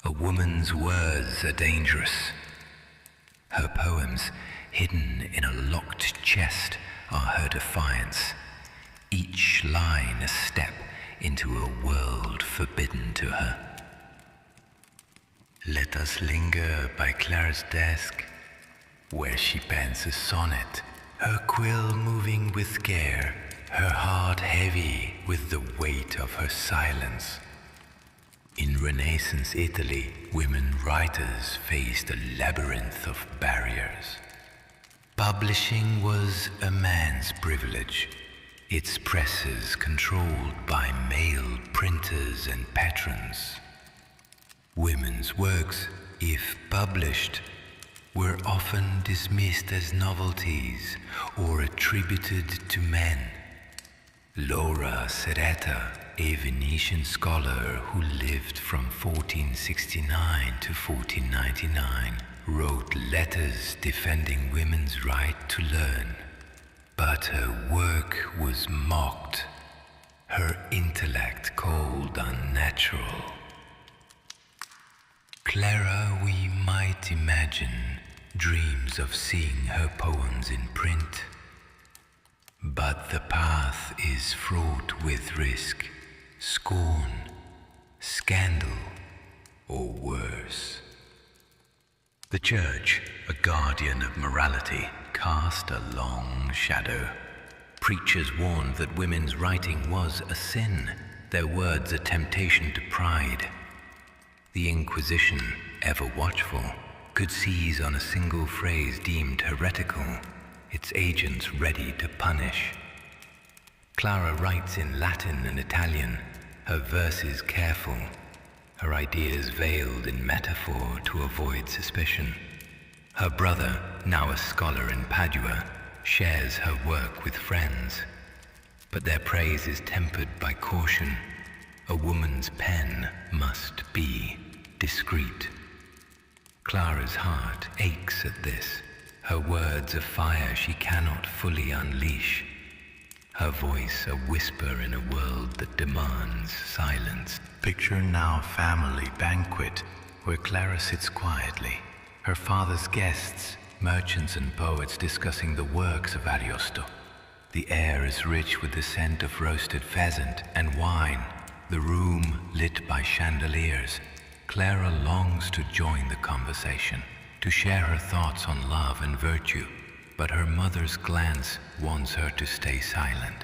A woman's words are dangerous. Her poems, hidden in a locked chest, are her defiance, each line a step into a world forbidden to her. Let us linger by Clara's desk, where she pens a sonnet, her quill moving with care, her heart heavy with the weight of her silence. In Renaissance Italy, women writers faced a labyrinth of barriers. Publishing was a man's privilege, its presses controlled by male printers and patrons. Women's works, if published, were often dismissed as novelties or attributed to men. Laura Serreta, a Venetian scholar who lived from 1469 to 1499, wrote letters defending women's right to learn, but her work was mocked. her intellect cold, unnatural. Clara, we might imagine, dreams of seeing her poems in print. But the path is fraught with risk, scorn, scandal, or worse. The church, a guardian of morality, cast a long shadow. Preachers warned that women's writing was a sin, their words a temptation to pride. The Inquisition, ever watchful, could seize on a single phrase deemed heretical, its agents ready to punish. Clara writes in Latin and Italian, her verses careful, her ideas veiled in metaphor to avoid suspicion. Her brother, now a scholar in Padua, shares her work with friends, but their praise is tempered by caution. A woman's pen must be discreet. Clara's heart aches at this, her words a fire she cannot fully unleash, her voice a whisper in a world that demands silence. Picture now a family banquet where Clara sits quietly, her father's guests, merchants and poets discussing the works of Ariosto. The air is rich with the scent of roasted pheasant and wine, the room lit by chandeliers. Clara longs to join the conversation, to share her thoughts on love and virtue, but her mother's glance warns her to stay silent.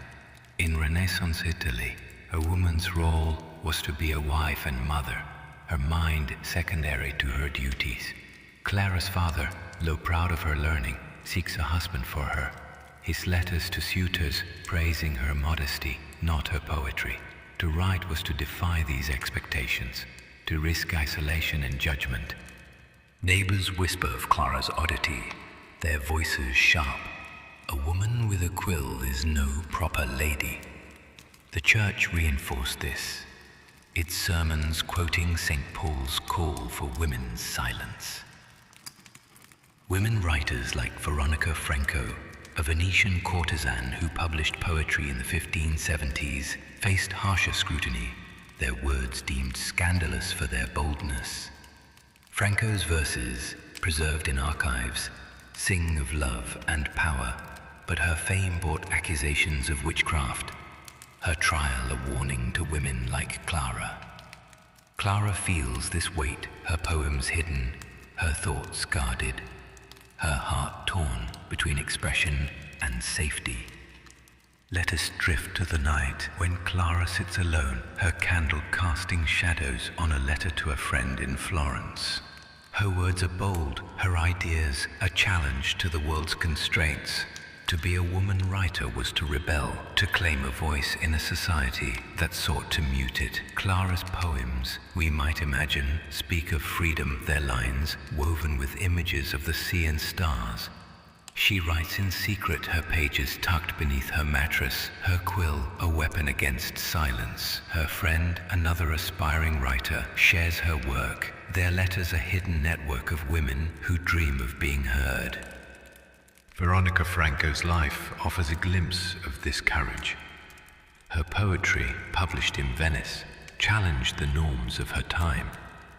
In Renaissance Italy, a woman's role was to be a wife and mother, her mind secondary to her duties. Clara's father, though proud of her learning, seeks a husband for her. His letters to suitors praising her modesty, not her poetry. To write was to defy these expectations, to risk isolation and judgment. Neighbors whisper of Clara's oddity, their voices sharp. A woman with a quill is no proper lady. The church reinforced this, its sermons quoting St. Paul's call for women's silence. Women writers like Veronica Franco, a Venetian courtesan who published poetry in the 1570s, faced harsher scrutiny, their words deemed scandalous for their boldness. Franco's verses, preserved in archives, sing of love and power, but her fame brought accusations of witchcraft, her trial a warning to women like Clara. Clara feels this weight, her poems hidden, her thoughts guarded, her heart torn between expression and safety. Let us drift to the night when Clara sits alone, her candle casting shadows on a letter to a friend in Florence. Her words are bold, her ideas a challenge to the world's constraints. To be a woman writer was to rebel, to claim a voice in a society that sought to mute it. Clara's poems, we might imagine, speak of freedom, their lines woven with images of the sea and stars. She writes in secret, her pages tucked beneath her mattress, her quill a weapon against silence. Her friend, another aspiring writer, shares her work, their letters a hidden network of women who dream of being heard. Veronica Franco's life offers a glimpse of this courage. Her poetry, published in Venice, challenged the norms of her time,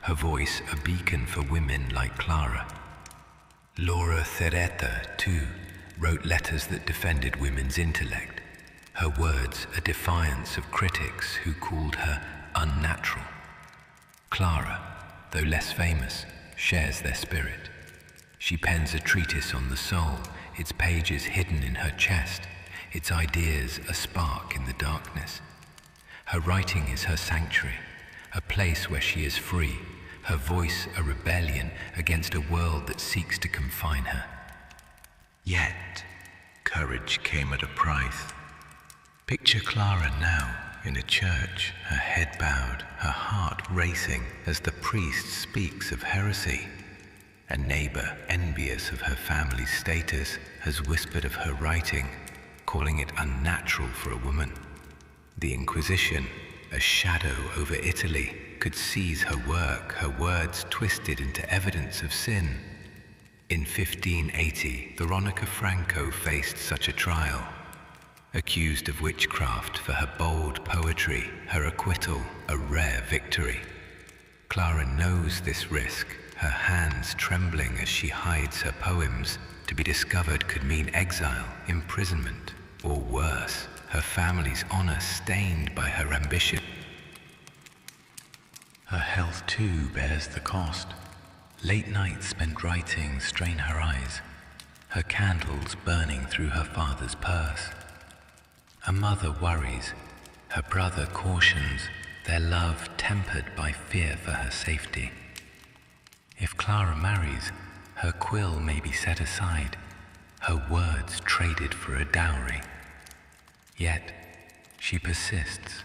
her voice a beacon for women like Clara. Laura Cereta, too, wrote letters that defended women's intellect, her words a defiance of critics who called her unnatural. Clara, though less famous, shares their spirit. She pens a treatise on the soul, its pages hidden in her chest, its ideas a spark in the darkness. Her writing is her sanctuary, a place where she is free, her voice a rebellion against a world that seeks to confine her. Yet, courage came at a price. Picture Clara now in a church, her head bowed, her heart racing as the priest speaks of heresy. A neighbor, envious of her family's status, has whispered of her writing, calling it unnatural for a woman. The Inquisition, a shadow over Italy, could seize her work, her words twisted into evidence of sin. In 1580, Veronica Franco faced such a trial. accused of witchcraft for her bold poetry, her acquittal a rare victory. Clara knows this risk, her hands trembling as she hides her poems. To be discovered could mean exile, imprisonment, or worse, her family's honor stained by her ambition. Her health too bears the cost. Late nights spent writing strain her eyes, her candles burning through her father's purse. A mother worries, her brother cautions, their love tempered by fear for her safety. If Clara marries, her quill may be set aside, her words traded for a dowry. Yet she persists,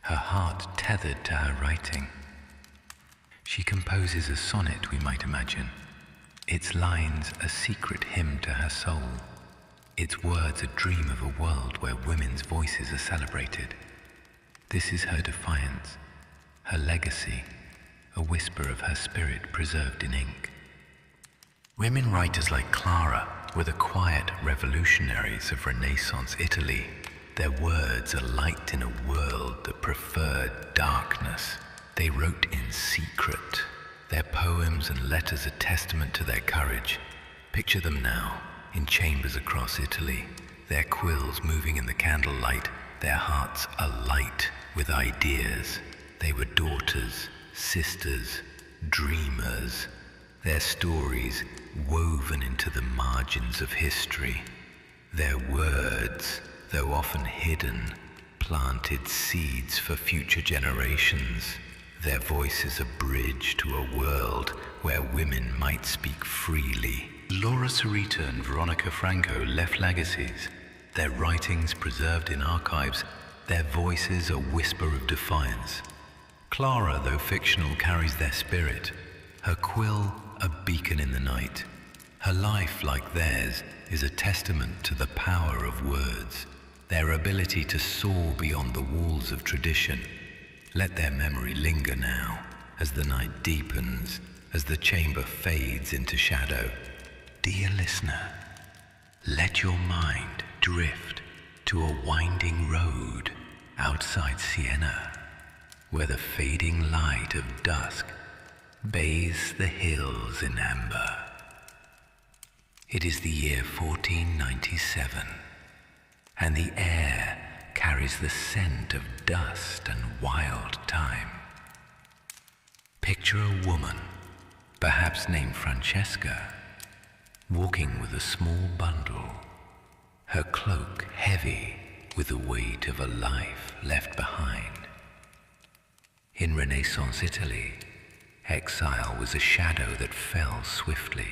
her heart tethered to her writing. She composes a sonnet, we might imagine, its lines a secret hymn to her soul, its words a dream of a world where women's voices are celebrated. This is her defiance, her legacy, a whisper of her spirit preserved in ink. Women writers like Clara were the quiet revolutionaries of Renaissance Italy. Their words are light in a world that preferred darkness. They wrote in secret. Their poems and letters are testament to their courage. Picture them now, in chambers across Italy, their quills moving in the candlelight, their hearts alight with ideas. They were daughters, sisters, dreamers, their stories woven into the margins of history. Their words, though often hidden, planted seeds for future generations. Their voices a bridge to a world where women might speak freely. Laura Sarita and Veronica Franco left legacies, their writings preserved in archives, their voices a whisper of defiance. Clara, though fictional, carries their spirit, her quill a beacon in the night. Her life, like theirs, is a testament to the power of words, their ability to soar beyond the walls of tradition. Let their memory linger now, as the night deepens, as the chamber fades into shadow. Dear listener, let your mind drift to a winding road outside Siena, where the fading light of dusk bathes the hills in amber. It is the year 1497, and the air carries the scent of dust and wild time. Picture a woman, perhaps named Francesca, walking with a small bundle, her cloak heavy with the weight of a life left behind. In Renaissance Italy, exile was a shadow that fell swiftly,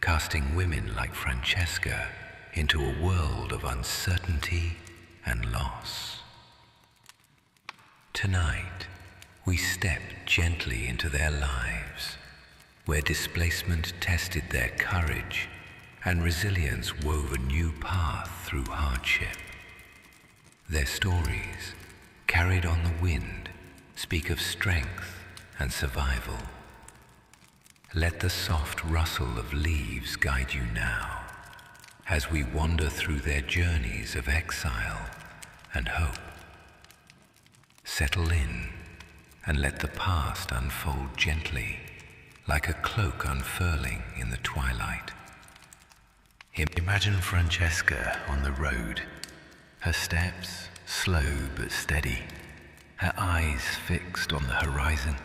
casting women like Francesca into a world of uncertainty and loss. Tonight, we step gently into their lives, where displacement tested their courage and resilience wove a new path through hardship. Their stories, carried on the wind, speak of strength and survival. Let the soft rustle of leaves guide you now, as we wander through their journeys of exile and hope. Settle in and let the past unfold gently, like a cloak unfurling in the twilight. Imagine Francesca on the road, her steps slow but steady, her eyes fixed on the horizon.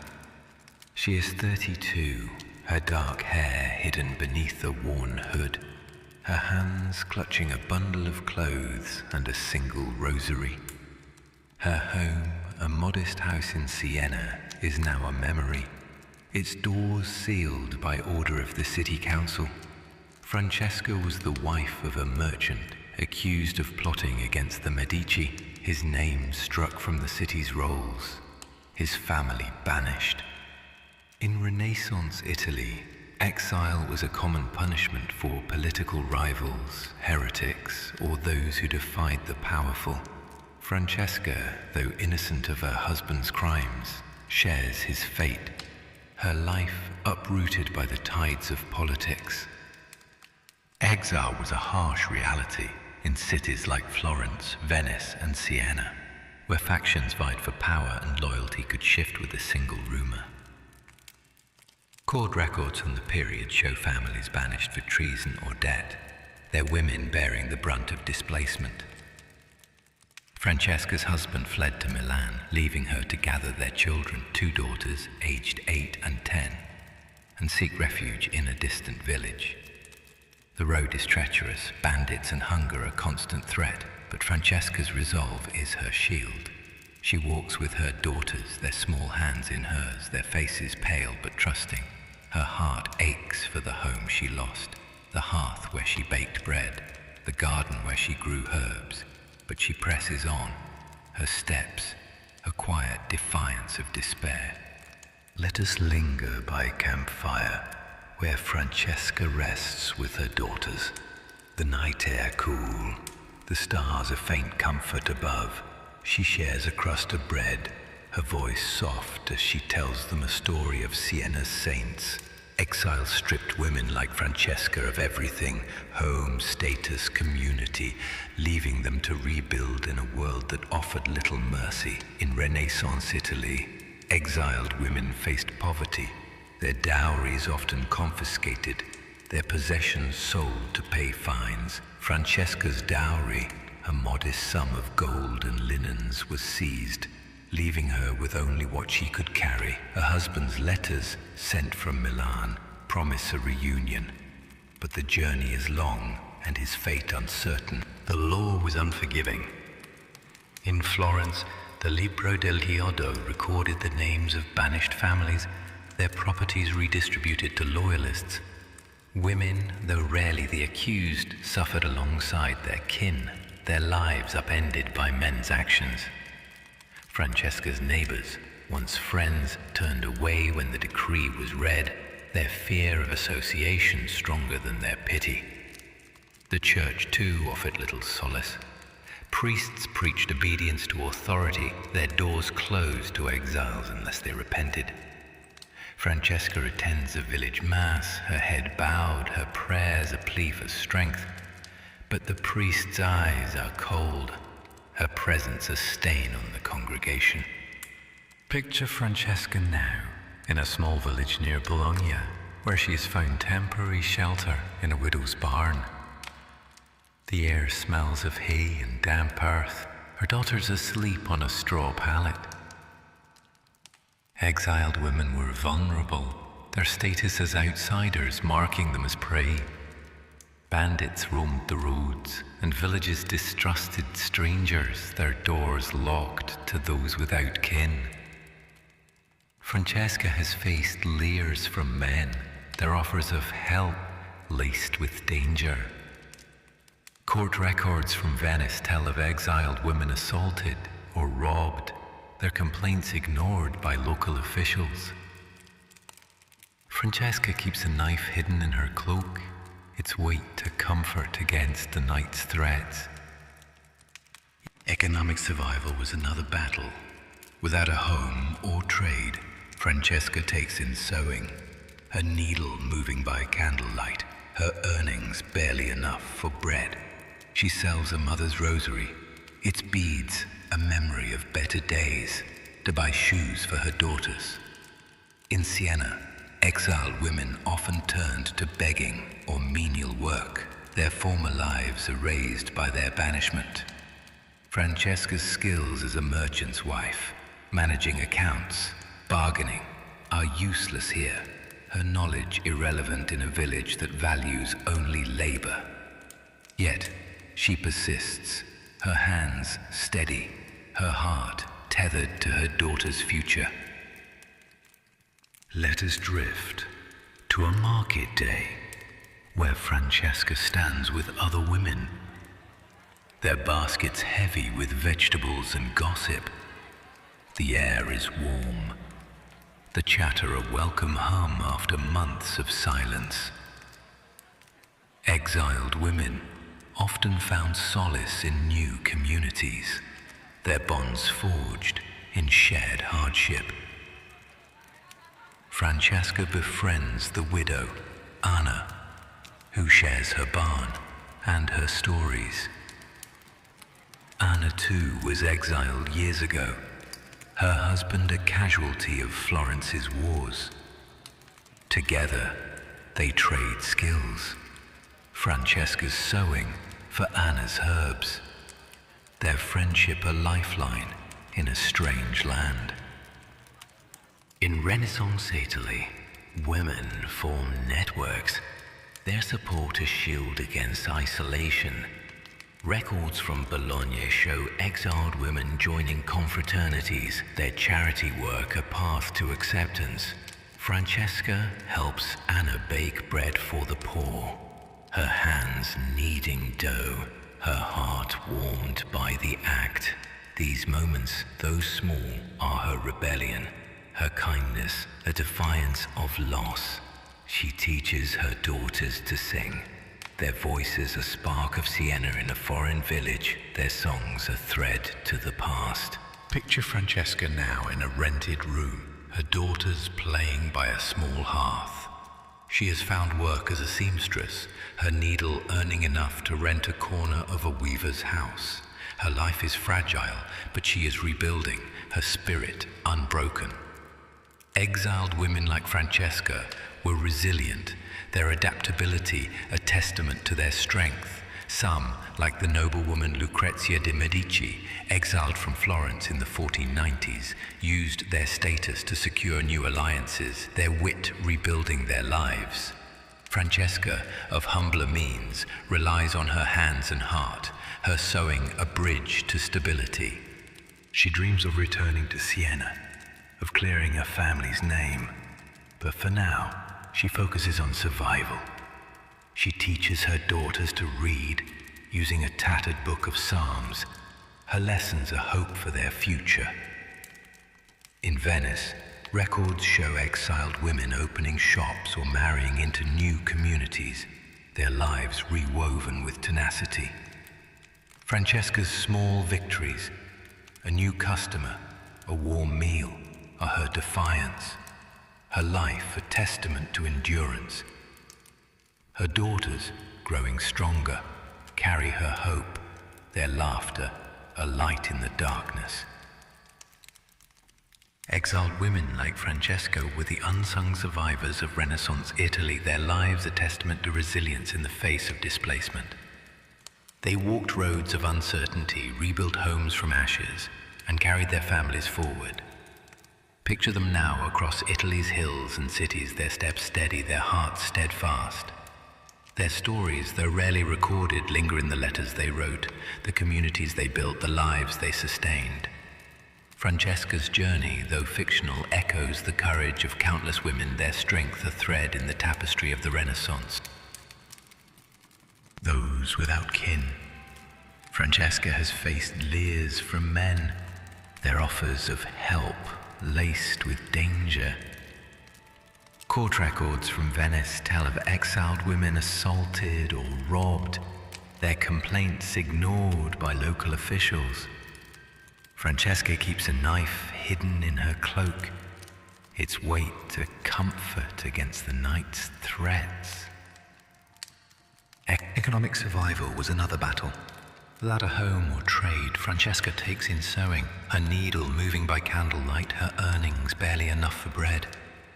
She is 32, her dark hair hidden beneath a worn hood, her hands clutching a bundle of clothes and a single rosary. Her home, a modest house in Siena, is now a memory, its doors sealed by order of the city council. Francesca was the wife of a merchant accused of plotting against the Medici, his name struck from the city's rolls, his family banished. In Renaissance Italy, exile was a common punishment for political rivals, heretics, or those who defied the powerful. Francesca, though innocent of her husband's crimes, shares his fate, her life uprooted by the tides of politics. Exile was a harsh reality, in cities like Florence, Venice, and Siena, where factions vied for power and loyalty could shift with a single rumor. Court records from the period show families banished for treason or debt, their women bearing the brunt of displacement. Francesca's husband fled to Milan, leaving her to gather their children, 2 daughters aged 8 and 10, and seek refuge in a distant village. The road is treacherous, bandits and hunger a constant threat, but Francesca's resolve is her shield. She walks with her daughters, their small hands in hers, their faces pale but trusting. Her heart aches for the home she lost, the hearth where she baked bread, the garden where she grew herbs. But she presses on, her steps, a quiet defiance of despair. Let us linger by campfire, where Francesca rests with her daughters. The night air cool, the stars a faint comfort above. She shares a crust of bread, her voice soft as she tells them a story of Siena's saints. Exile stripped women like Francesca of everything, home, status, community, leaving them to rebuild in a world that offered little mercy. In Renaissance Italy, exiled women faced poverty, their dowries often confiscated, their possessions sold to pay fines. Francesca's dowry, a modest sum of gold and linens, was seized, leaving her with only what she could carry. Her husband's letters, sent from Milan, promise a reunion, but the journey is long and his fate uncertain. The law was unforgiving. In Florence, the Libro del Chiodo recorded the names of banished families, their properties redistributed to loyalists. Women, though rarely the accused, suffered alongside their kin, their lives upended by men's actions. Francesca's neighbors, once friends, turned away when the decree was read, their fear of association stronger than their pity. The church, too, offered little solace. Priests preached obedience to authority, their doors closed to exiles unless they repented. Francesca attends a village mass, her head bowed, her prayers a plea for strength. But the priest's eyes are cold, her presence a stain on the congregation. Picture Francesca now, in a small village near Bologna, where she has found temporary shelter in a widow's barn. The air smells of hay and damp earth, her daughter's asleep on a straw pallet. Exiled women were vulnerable, their status as outsiders marking them as prey. Bandits roamed the roads, and villages distrusted strangers, their doors locked to those without kin. Francesca has faced leers from men, their offers of help laced with danger. Court records from Venice tell of exiled women assaulted or robbed, their complaints ignored by local officials. Francesca keeps a knife hidden in her cloak, its weight a comfort against the night's threats. Economic survival was another battle. Without a home or trade, Francesca takes in sewing, her needle moving by candlelight, her earnings barely enough for bread. She sells a mother's rosary, its beads a memory of better days, to buy shoes for her daughters. In Siena, exiled women often turned to begging or menial work, their former lives erased by their banishment. Francesca's skills as a merchant's wife, managing accounts, bargaining, are useless here, her knowledge irrelevant in a village that values only labor. Yet, she persists, her hands steady, her heart tethered to her daughter's future. Let us drift to a market day where Francesca stands with other women, their baskets heavy with vegetables and gossip. The air is warm, the chatter a welcome hum after months of silence. Exiled women often found solace in new communities, their bonds forged in shared hardship. Francesca befriends the widow, Anna, who shares her barn and her stories. Anna too was exiled years ago, her husband a casualty of Florence's wars. Together, they trade skills. Francesca's sewing for Anna's herbs. Their friendship a lifeline in a strange land. In Renaissance Italy, women form networks. Their support a shield against isolation. Records from Bologna show exiled women joining confraternities, their charity work a path to acceptance. Francesca helps Anna bake bread for the poor, her hands kneading dough, her heart warmed by the act. These moments, though small, are her rebellion, her kindness, a defiance of loss. She teaches her daughters to sing. Their voices a spark of Siena in a foreign village, their songs a thread to the past. Picture Francesca now in a rented room, her daughters playing by a small hearth. She has found work as a seamstress, her needle earning enough to rent a corner of a weaver's house. Her life is fragile, but she is rebuilding, her spirit unbroken. Exiled women like Francesca were resilient, their adaptability a testament to their strength. Some, like the noblewoman Lucrezia de' Medici, exiled from Florence in the 1490s, used their status to secure new alliances, their wit rebuilding their lives. Francesca, of humbler means, relies on her hands and heart, her sewing a bridge to stability. She dreams of returning to Siena, of clearing her family's name. But for now, she focuses on survival. She teaches her daughters to read using a tattered book of Psalms. Her lessons are hope for their future. In Venice, records show exiled women opening shops or marrying into new communities, their lives rewoven with tenacity. Francesca's small victories, a new customer, a warm meal, are her defiance. Her life a testament to endurance. Her daughters, growing stronger, carry her hope, their laughter a light in the darkness. Exiled women like Francesca were the unsung survivors of Renaissance Italy, their lives a testament to resilience in the face of displacement. They walked roads of uncertainty, rebuilt homes from ashes, and carried their families forward. Picture them now across Italy's hills and cities, their steps steady, their hearts steadfast. Their stories, though rarely recorded, linger in the letters they wrote, the communities they built, the lives they sustained. Francesca's journey, though fictional, echoes the courage of countless women, their strength a thread in the tapestry of the Renaissance. Those without kin. Francesca has faced leers from men, their offers of help laced with danger. Court records from Venice tell of exiled women assaulted or robbed, their complaints ignored by local officials. Francesca keeps a knife hidden in her cloak, its weight a comfort against the night's threats. Economic survival was another battle. Without a home or trade, Francesca takes in sewing, her needle moving by candlelight, her earnings barely enough for bread.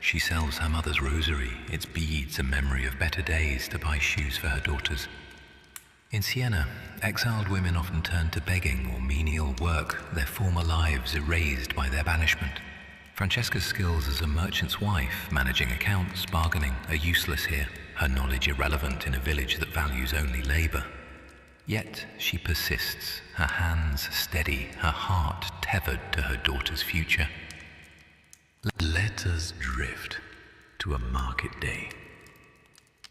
She sells her mother's rosary, its beads a memory of better days, to buy shoes for her daughters. In Siena, exiled women often turn to begging or menial work, their former lives erased by their banishment. Francesca's skills as a merchant's wife, managing accounts, bargaining, are useless here, her knowledge irrelevant in a village that values only labor. Yet she persists, her hands steady, her heart tethered to her daughter's future. Let us drift to a market day,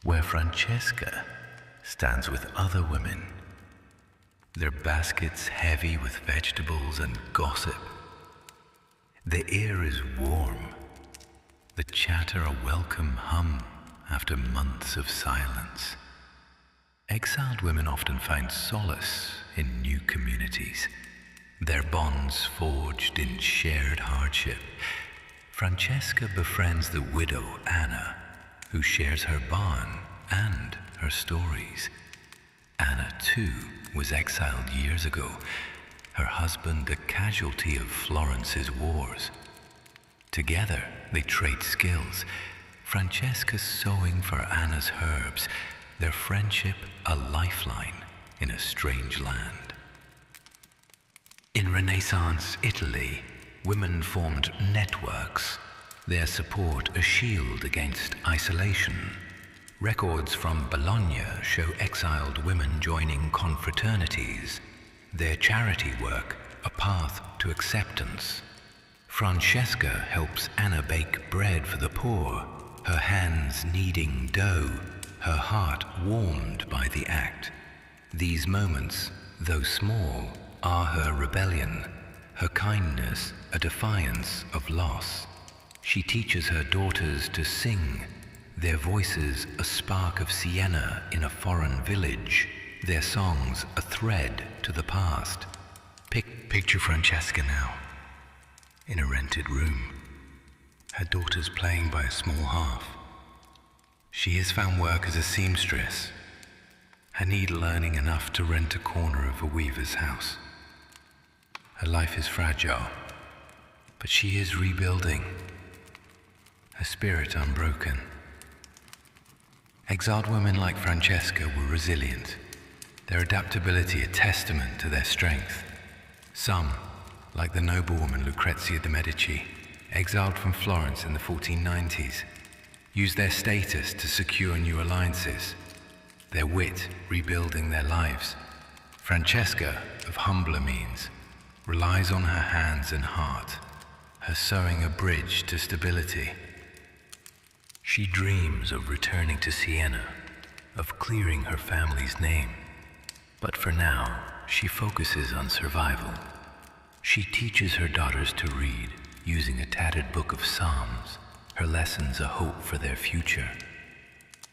where Francesca stands with other women, their baskets heavy with vegetables and gossip. The air is warm, the chatter a welcome hum after months of silence. Exiled women often find solace in new communities, their bonds forged in shared hardship. Francesca befriends the widow Anna, who shares her barn and her stories. Anna, too, was exiled years ago, her husband a casualty of Florence's wars. Together, they trade skills, Francesca sewing for Anna's herbs, their friendship a lifeline in a strange land. In Renaissance Italy, women formed networks, their support a shield against isolation. Records from Bologna show exiled women joining confraternities, their charity work a path to acceptance. Francesca helps Anna bake bread for the poor, her hands kneading dough, her heart warmed by the act. These moments, though small, are her rebellion, her kindness a defiance of loss. She teaches her daughters to sing, their voices a spark of sienna in a foreign village, their songs a thread to the past. Picture Francesca now, in a rented room, her daughters playing by a small hearth. She has found work as a seamstress, her needle earning enough to rent a corner of a weaver's house. Her life is fragile, but she is rebuilding, her spirit unbroken. Exiled women like Francesca were resilient, their adaptability a testament to their strength. Some, like the noblewoman Lucrezia de' Medici, exiled from Florence in the 1490s, used their status to secure new alliances, their wit rebuilding their lives. Francesca, of humbler means, relies on her hands and heart, her sewing a bridge to stability. She dreams of returning to Siena, of clearing her family's name. But for now, she focuses on survival. She teaches her daughters to read, using a tattered book of Psalms, her lessons a hope for their future.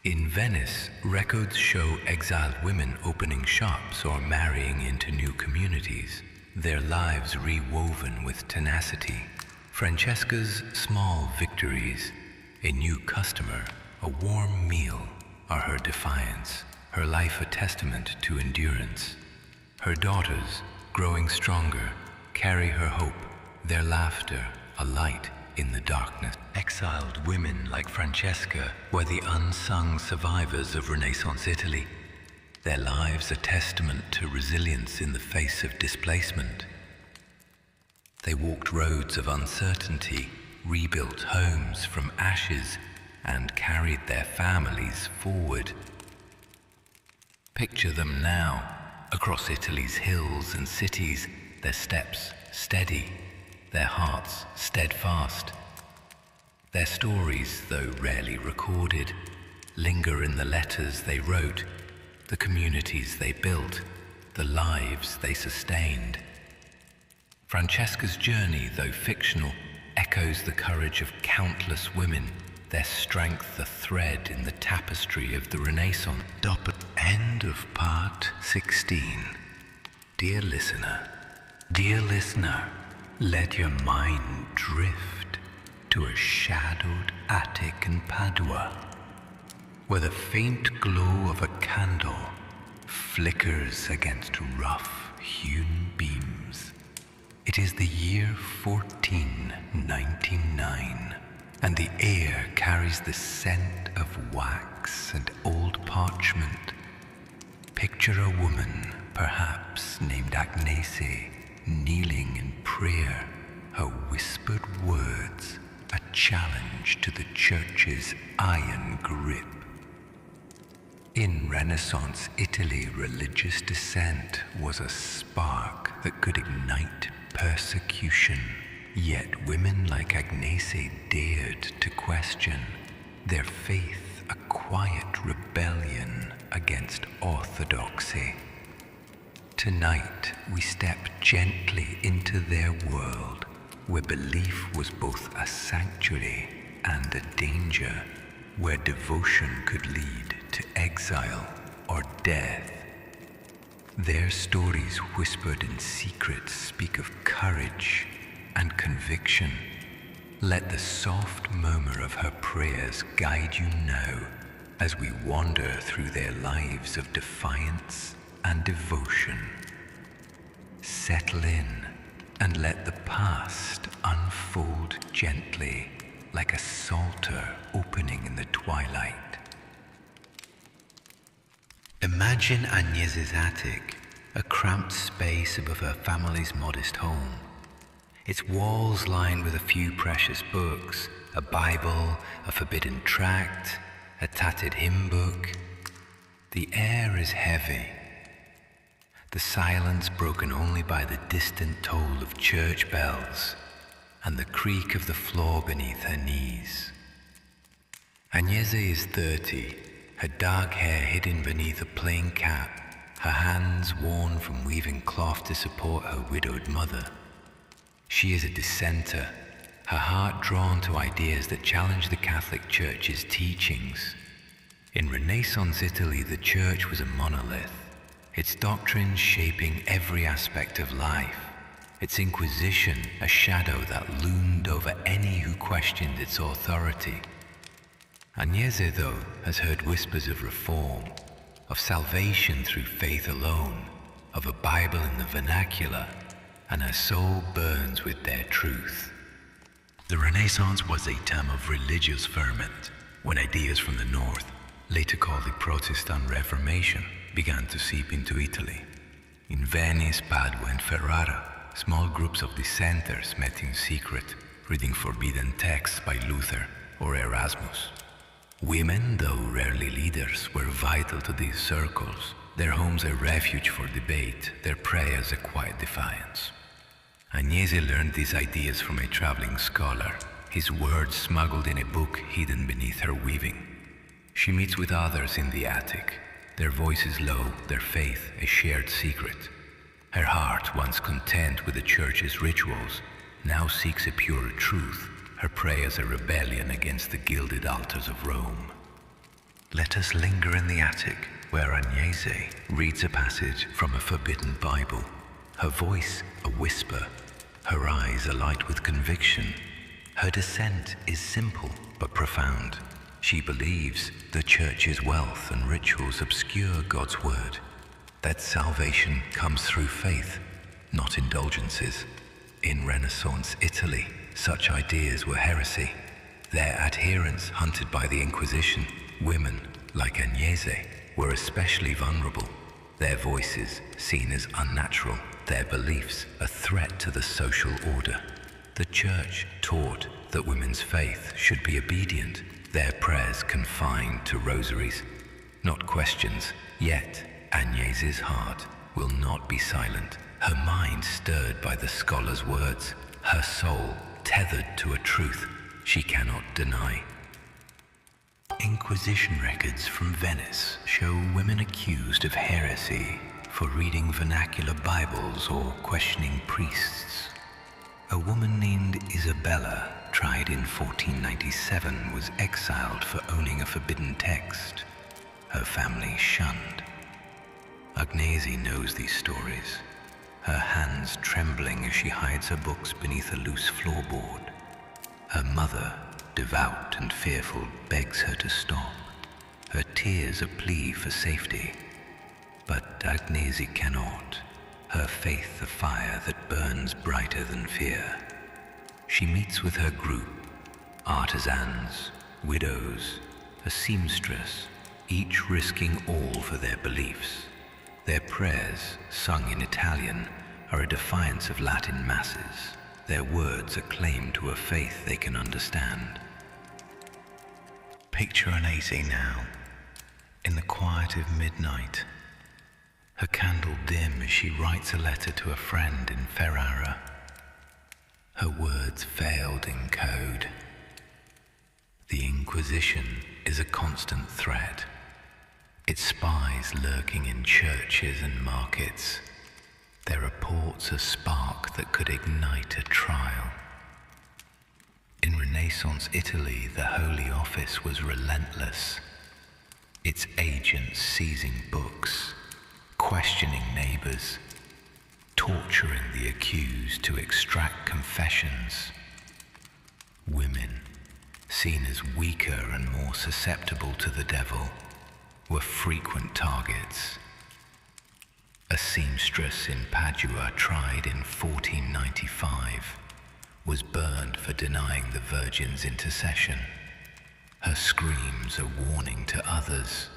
In Venice, records show exiled women opening shops or marrying into new communities, their lives rewoven with tenacity. Francesca's small victories, a new customer, a warm meal, are her defiance, her life a testament to endurance. Her daughters, growing stronger, carry her hope, their laughter a light in the darkness. Exiled women like Francesca were the unsung survivors of Renaissance Italy, their lives a testament to resilience in the face of displacement. They walked roads of uncertainty, rebuilt homes from ashes, and carried their families forward. Picture them now, across Italy's hills and cities, their steps steady, their hearts steadfast. Their stories, though rarely recorded, linger in the letters they wrote, the communities they built, the lives they sustained. Francesca's journey, though fictional, echoes the courage of countless women, their strength a thread in the tapestry of the Renaissance. End of part 16. Dear listener, let your mind drift to a shadowed attic in Padua, where the faint glow of a candle flickers against rough-hewn beams. It is the year 1499, and the air carries the scent of wax and old parchment. Picture a woman, perhaps named Agnese, kneeling in prayer, her whispered words a challenge to the church's iron grip. In Renaissance Italy, religious dissent was a spark that could ignite persecution. Yet women like Agnese dared to question, their faith a quiet rebellion against orthodoxy. Tonight we step gently into their world, where belief was both a sanctuary and a danger, where devotion could lead to exile or death. Their stories whispered in secret speak of courage and conviction. Let the soft murmur of her prayers guide you now as we wander through their lives of defiance and devotion. settle in and let the past unfold gently like a psalter opening in the twilight. Imagine Agnès' attic, a cramped space above her family's modest home. Its walls lined with a few precious books, a Bible, a forbidden tract, a tattered hymn book. The air is heavy, the silence broken only by the distant toll of church bells and the creak of the floor beneath her knees. Agnès is 30, her dark hair hidden beneath a plain cap, her hands worn from weaving cloth to support her widowed mother. She is a dissenter, her heart drawn to ideas that challenge the Catholic Church's teachings. In Renaissance Italy, the Church was a monolith, its doctrines shaping every aspect of life, its Inquisition a shadow that loomed over any who questioned its authority. Agnès, though, has heard whispers of reform, of salvation through faith alone, of a Bible in the vernacular, and her soul burns with their truth. The Renaissance was a time of religious ferment, when ideas from the north, later called the Protestant Reformation, began to seep into Italy. In Venice, Padua, and Ferrara, small groups of dissenters met in secret, reading forbidden texts by Luther or Erasmus. Women, though rarely leaders, were vital to these circles, their homes a refuge for debate, their prayers a quiet defiance. Agnès learned these ideas from a traveling scholar, his words smuggled in a book hidden beneath her weaving. She meets with others in the attic, their voices low, their faith a shared secret. Her heart, once content with the Church's rituals, now seeks a purer truth, her prayers a rebellion against the gilded altars of Rome. Let us linger in the attic, where Agnès reads a passage from a forbidden Bible, her voice a whisper, her eyes alight with conviction. Her dissent is simple but profound. She believes the Church's wealth and rituals obscure God's word, that salvation comes through faith, not indulgences. In Renaissance Italy, such ideas were heresy. Their adherents hunted by the Inquisition, women, like Agnès, were especially vulnerable. Their voices seen as unnatural, their beliefs a threat to the social order. The Church taught that women's faith should be obedient, their prayers confined to rosaries, not questions. Yet Agnès' heart will not be silent, her mind stirred by the scholar's words, her soul tethered to a truth she cannot deny. Inquisition records from Venice show women accused of heresy for reading vernacular Bibles or questioning priests. A woman named Isabella, tried in 1497, was exiled for owning a forbidden text. Her family shunned. Agnès knows these stories, her hands trembling as she hides her books beneath a loose floorboard. Her mother, devout and fearful, begs her to stop, her tears a plea for safety. But Agnès cannot, her faith a fire that burns brighter than fear. She meets with her group, artisans, widows, a seamstress, each risking all for their beliefs. Their prayers, sung in Italian, are a defiance of Latin masses. Their words a claim to a faith they can understand. Picture Agnès now, in the quiet of midnight, her candle dim as she writes a letter to a friend in Ferrara. Her words failed in code. The Inquisition is a constant threat, its spies lurking in churches and markets, their reports a spark that could ignite a trial. In Renaissance Italy, the Holy Office was relentless, its agents seizing books, questioning neighbors, torturing the accused to extract confessions. Women, seen as weaker and more susceptible to the devil, were frequent targets. A seamstress in Padua tried in 1495 was burned for denying the Virgin's intercession. Her screams a warning to others.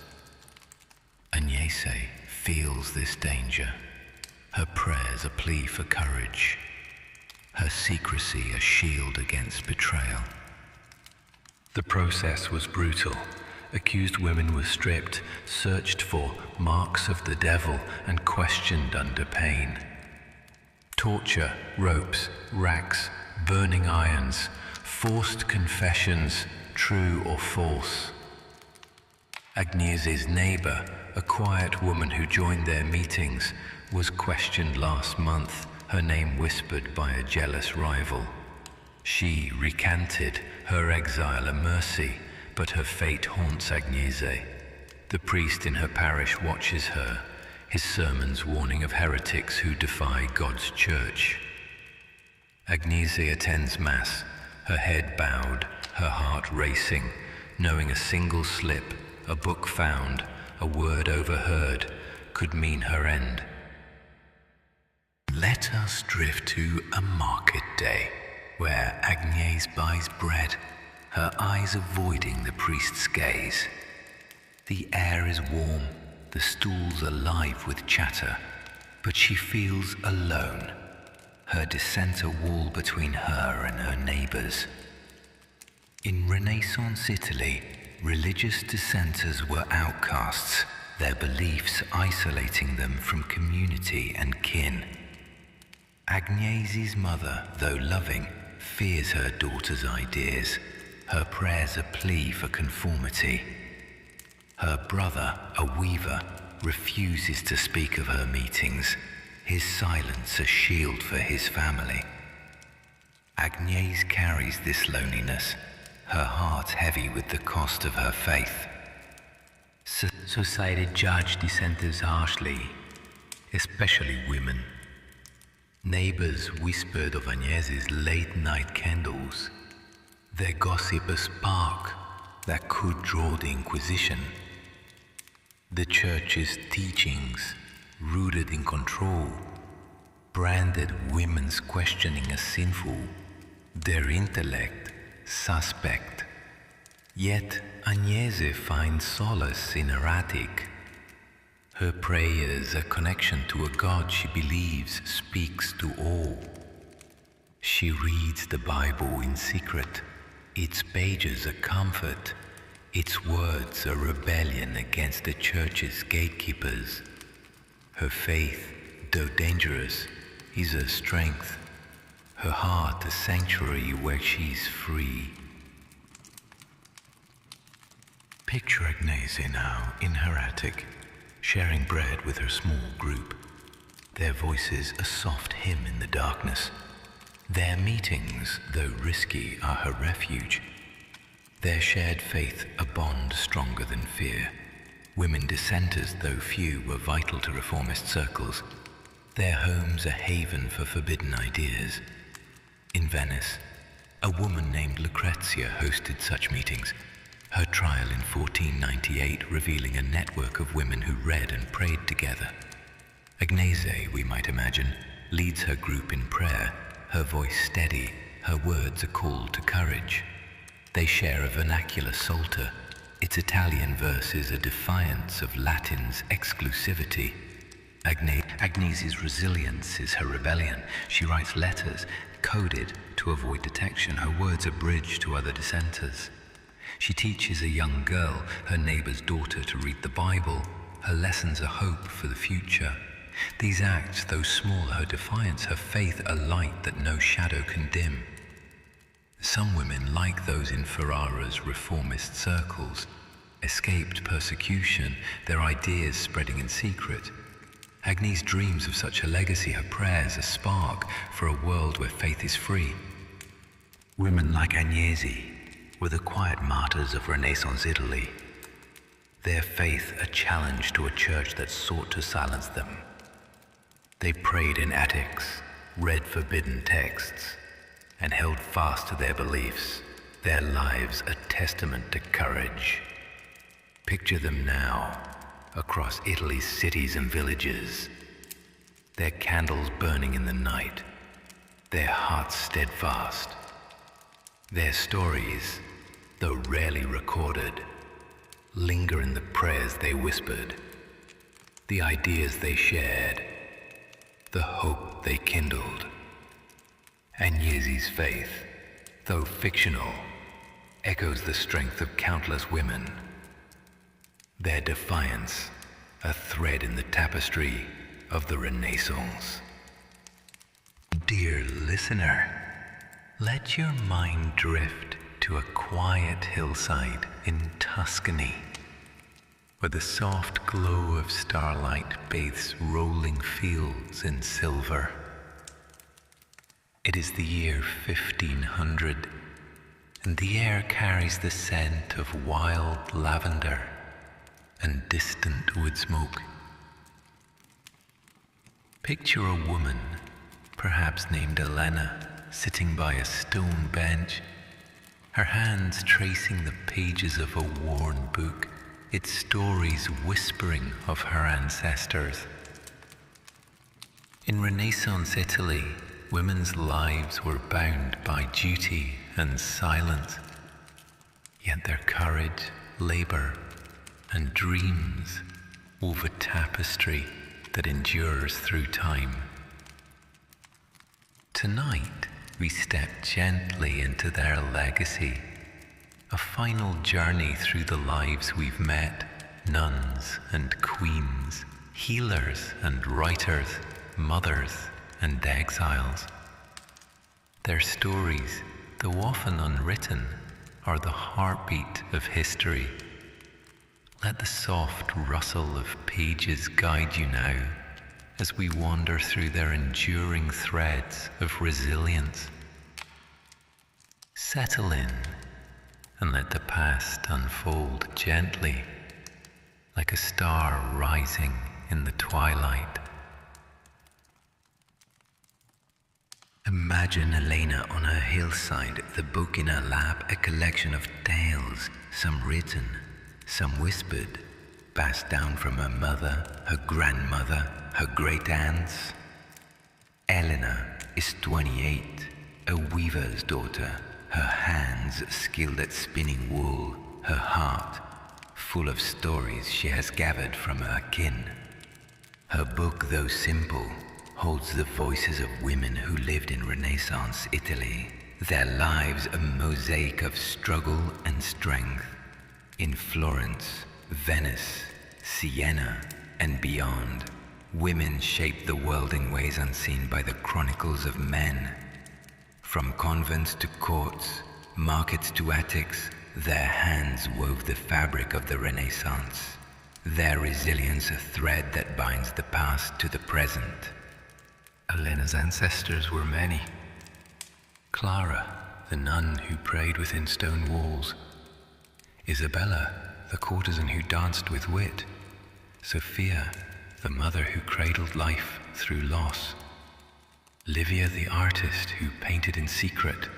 Agnese feels this danger. Her prayers a plea for courage. Her secrecy a shield against betrayal. The process was brutal. Accused women were stripped, searched for marks of the devil, and questioned under pain. Torture, ropes, racks, burning irons, forced confessions, true or false. Agnese's neighbor, a quiet woman who joined their meetings, was questioned last month, her name whispered by a jealous rival. She recanted her exile a mercy, but her fate haunts Agnese. The priest in her parish watches her, his sermons warning of heretics who defy God's church. Agnese attends Mass, her head bowed, her heart racing, knowing a single slip, a book found, a word overheard, could mean her end. Let us drift to a market day, where Agnese buys bread, her eyes avoiding the priest's gaze. The air is warm, the stalls alive with chatter, but she feels alone, her dissent a wall between her and her neighbors. In Renaissance Italy, religious dissenters were outcasts, their beliefs isolating them from community and kin. Agnese's mother, though loving, fears her daughter's ideas, her prayers a plea for conformity. Her brother, a weaver, refuses to speak of her meetings, his silence a shield for his family. Agnese carries this loneliness, her heart heavy with the cost of her faith. Society judged dissenters harshly, especially women. Neighbors whispered of Agnese's late-night candles, their gossip a spark that could draw the Inquisition. The Church's teachings, rooted in control, branded women's questioning as sinful, their intellect suspect. Yet Agnese finds solace in her attic. Her prayers a connection to a God she believes speaks to all. She reads the Bible in secret, its pages a comfort, its words a rebellion against the Church's gatekeepers. Her faith, though dangerous, is her strength, her heart a sanctuary where she's free. Picture Agnese now in her attic, sharing bread with her small group, their voices a soft hymn in the darkness. Their meetings, though risky, are her refuge. Their shared faith a bond stronger than fear. Women dissenters, though few, were vital to reformist circles. Their homes a haven for forbidden ideas. In Venice, a woman named Lucrezia hosted such meetings, her trial in 1498 revealing a network of women who read and prayed together. Agnese, we might imagine, leads her group in prayer, her voice steady, her words a call to courage. They share a vernacular psalter, its Italian verses a defiance of Latin's exclusivity. Agnese's resilience is her rebellion. She writes letters, coded to avoid detection, her words a bridge to other dissenters. She teaches a young girl, her neighbor's daughter, to read the Bible, her lessons a hope for the future. These acts, though small, her defiance, her faith a light that no shadow can dim. Some women, like those in Ferrara's reformist circles, escaped persecution, their ideas spreading in secret. Agnese dreams of such a legacy, her prayers a spark for a world where faith is free. Women like Agnese were the quiet martyrs of Renaissance Italy, their faith a challenge to a church that sought to silence them. They prayed in attics, read forbidden texts, and held fast to their beliefs, their lives a testament to courage. Picture them now, across Italy's cities and villages, their candles burning in the night, their hearts steadfast. Their stories, though rarely recorded, linger in the prayers they whispered, the ideas they shared, the hope they kindled. Agnesi's faith, though fictional, echoes the strength of countless women. Their defiance, a thread in the tapestry of the Renaissance. Dear listener, let your mind drift to a quiet hillside in Tuscany, where the soft glow of starlight bathes rolling fields in silver. It is the year 1500, and the air carries the scent of wild lavender and distant wood smoke. Picture a woman, perhaps named Elena, sitting by a stone bench, her hands tracing the pages of a worn book, its stories whispering of her ancestors. In Renaissance Italy, women's lives were bound by duty and silence, yet their courage, labor, and dreams wove a tapestry that endures through time. Tonight, we step gently into their legacy, a final journey through the lives we've met, nuns and queens, healers and writers, mothers and exiles. Their stories, though often unwritten, are the heartbeat of history. Let the soft rustle of pages guide you now as we wander through their enduring threads of resilience. Settle in and let the past unfold gently, like a star rising in the twilight. Imagine Elena on her hillside, the book in her lap, a collection of tales, some written, some whispered, passed down from her mother, her grandmother, her great-aunts. Elena is 28, a weaver's daughter, her hands skilled at spinning wool, her heart full of stories she has gathered from her kin. Her book, though simple, holds the voices of women who lived in Renaissance Italy, their lives a mosaic of struggle and strength. In Florence, Venice, Siena, and beyond, women shaped the world in ways unseen by the chronicles of men. From convents to courts, markets to attics, their hands wove the fabric of the Renaissance, their resilience a thread that binds the past to the present. Elena's ancestors were many. Clara, the nun who prayed within stone walls. Isabella, the courtesan who danced with wit. Sophia, the mother who cradled life through loss. Livia, the artist who painted in secret.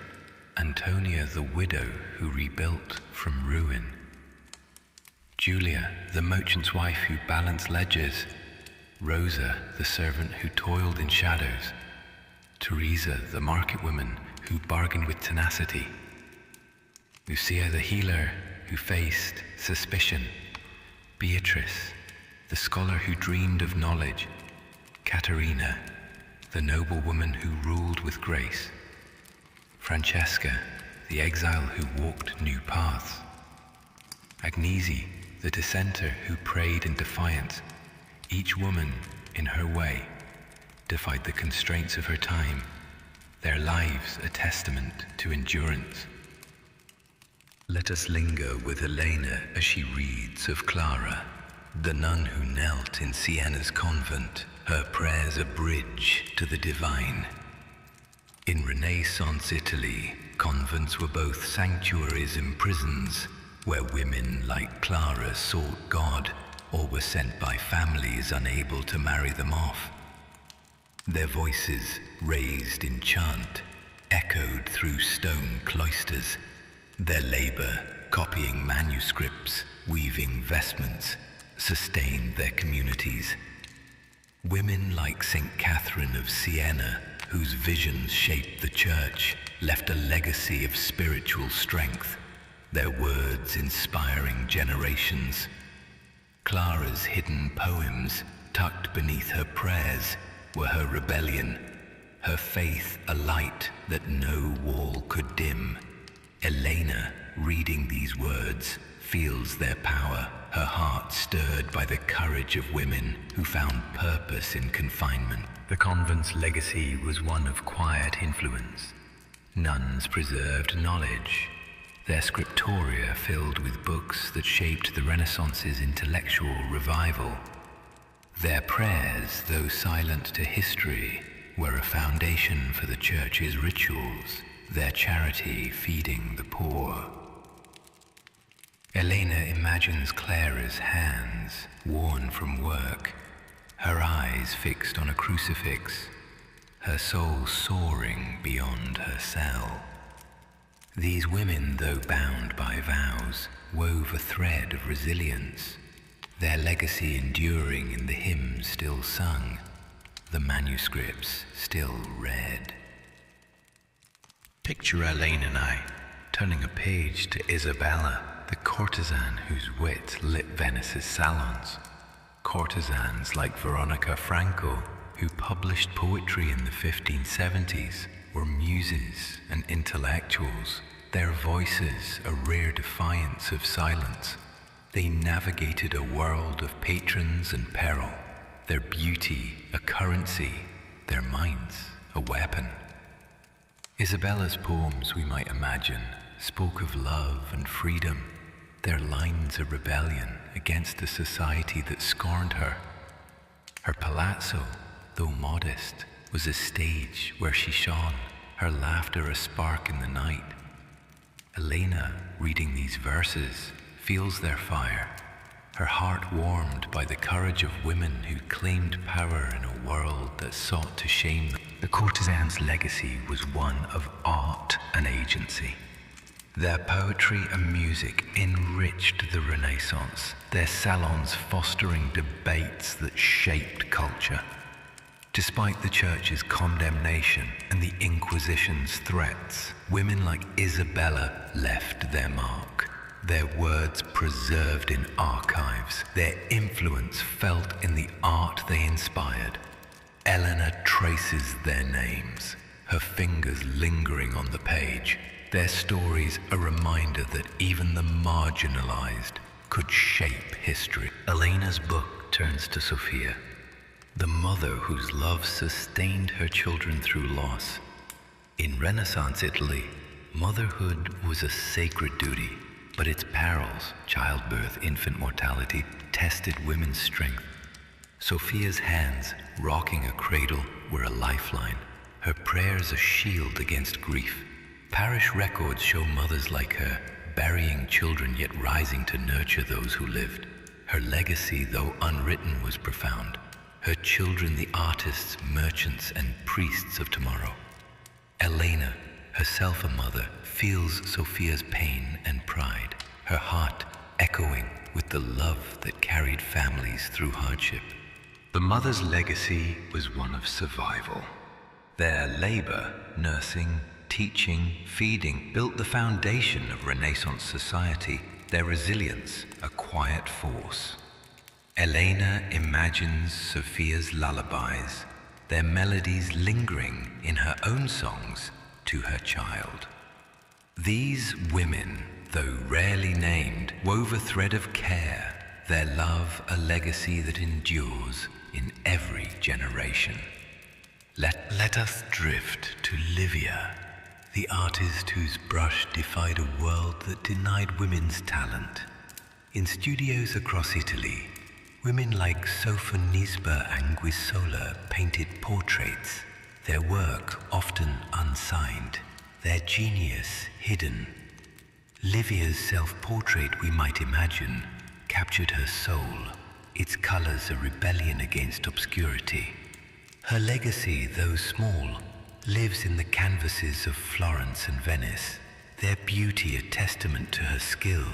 Antonia, the widow who rebuilt from ruin. Julia, the merchant's wife who balanced ledgers. Rosa, the servant who toiled in shadows. Teresa, the market woman who bargained with tenacity. Lucia, the healer who faced suspicion. Beatrice, the scholar who dreamed of knowledge. Caterina, the noble woman who ruled with grace. Francesca, the exile who walked new paths. Agnesi, the dissenter who prayed in defiance. Each woman, in her way, defied the constraints of her time, their lives a testament to endurance. Let us linger with Elena as she reads of Clara, the nun who knelt in Siena's convent, her prayers a bridge to the divine. In Renaissance Italy, convents were both sanctuaries and prisons, where women like Clara sought God or were sent by families unable to marry them off. Their voices, raised in chant, echoed through stone cloisters, their labor, copying manuscripts, weaving vestments, sustained their communities. Women like St. Catherine of Siena, whose visions shaped the church, left a legacy of spiritual strength, their words inspiring generations. Clara's hidden poems, tucked beneath her prayers, were her rebellion, her faith a light that no wall could dim. Elena, reading these words, feels their power, her heart stirred by the courage of women who found purpose in confinement. The convent's legacy was one of quiet influence. Nuns preserved knowledge, their scriptoria filled with books that shaped the Renaissance's intellectual revival. Their prayers, though silent to history, were a foundation for the church's rituals, their charity feeding the poor. Elena imagines Clara's hands, worn from work, her eyes fixed on a crucifix, her soul soaring beyond her cell. These women, though bound by vows, wove a thread of resilience, their legacy enduring in the hymns still sung, the manuscripts still read. Picture Elaine and I turning a page to Isabella, the courtesan whose wit lit Venice's salons. Courtesans like Veronica Franco, who published poetry in the 1570s, were muses and intellectuals, their voices a rare defiance of silence. They navigated a world of patrons and peril, their beauty a currency, their minds a weapon. Isabella's poems, we might imagine, spoke of love and freedom, their lines a rebellion against a society that scorned her. Her palazzo, though modest, was a stage where she shone, her laughter a spark in the night. Elena, reading these verses, feels their fire, her heart warmed by the courage of women who claimed power in a world that sought to shame them. The courtesan's legacy was one of art and agency. Their poetry and music enriched the Renaissance, their salons fostering debates that shaped culture. Despite the Church's condemnation and the Inquisition's threats, women like Isabella left their mark, their words preserved in archives, their influence felt in the art they inspired. Eleanor traces their names, her fingers lingering on the page, their stories a reminder that even the marginalized could shape history. Elena's book turns to Sophia, the mother whose love sustained her children through loss. In Renaissance Italy, motherhood was a sacred duty, but its perils, childbirth, infant mortality, tested women's strength. Sophia's hands, rocking a cradle, were a lifeline, her prayers a shield against grief. Parish records show mothers like her burying children yet rising to nurture those who lived. Her legacy, though unwritten, was profound. Her children the artists, merchants, and priests of tomorrow. Elena, herself a mother, feels Sophia's pain and pride, her heart echoing with the love that carried families through hardship. The mother's legacy was one of survival. Their labor, nursing, teaching, feeding, built the foundation of Renaissance society, their resilience a quiet force. Elena imagines Sophia's lullabies, their melodies lingering in her own songs to her child. These women, though rarely named, wove a thread of care, their love a legacy that endures in every generation. Let us drift to Livia, the artist whose brush defied a world that denied women's talent. In studios across Italy, women like Sofonisba Anguissola painted portraits, their work often unsigned, their genius hidden. Livia's self-portrait, we might imagine, captured her soul, its colors a rebellion against obscurity. Her legacy, though small, lives in the canvases of Florence and Venice, their beauty a testament to her skill.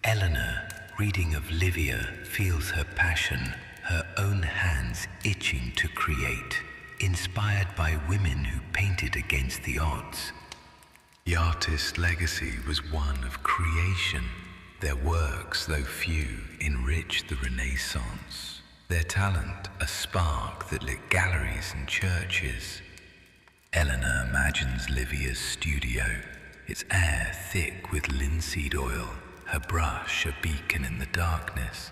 Eleanor, reading of Livia, feels her passion, her own hands itching to create, inspired by women who painted against the odds. The artist's legacy was one of creation. Their works, though few, enriched the Renaissance. Their talent, a spark that lit galleries and churches. Eleanor imagines Livia's studio, its air thick with linseed oil, her brush a beacon in the darkness.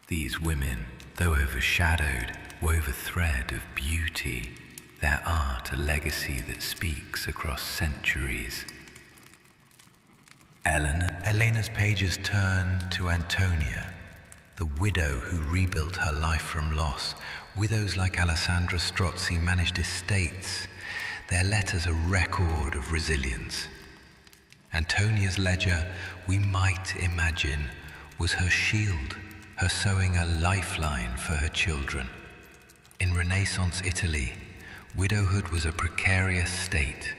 These women, though overshadowed, wove a thread of beauty, their art a legacy that speaks across centuries. Elena's pages turn to Antonia, the widow who rebuilt her life from loss. Widows like Alessandra Strozzi managed estates, their letters a record of resilience. Antonia's ledger, we might imagine, was her shield, her sewing a lifeline for her children. In Renaissance Italy, widowhood was a precarious state.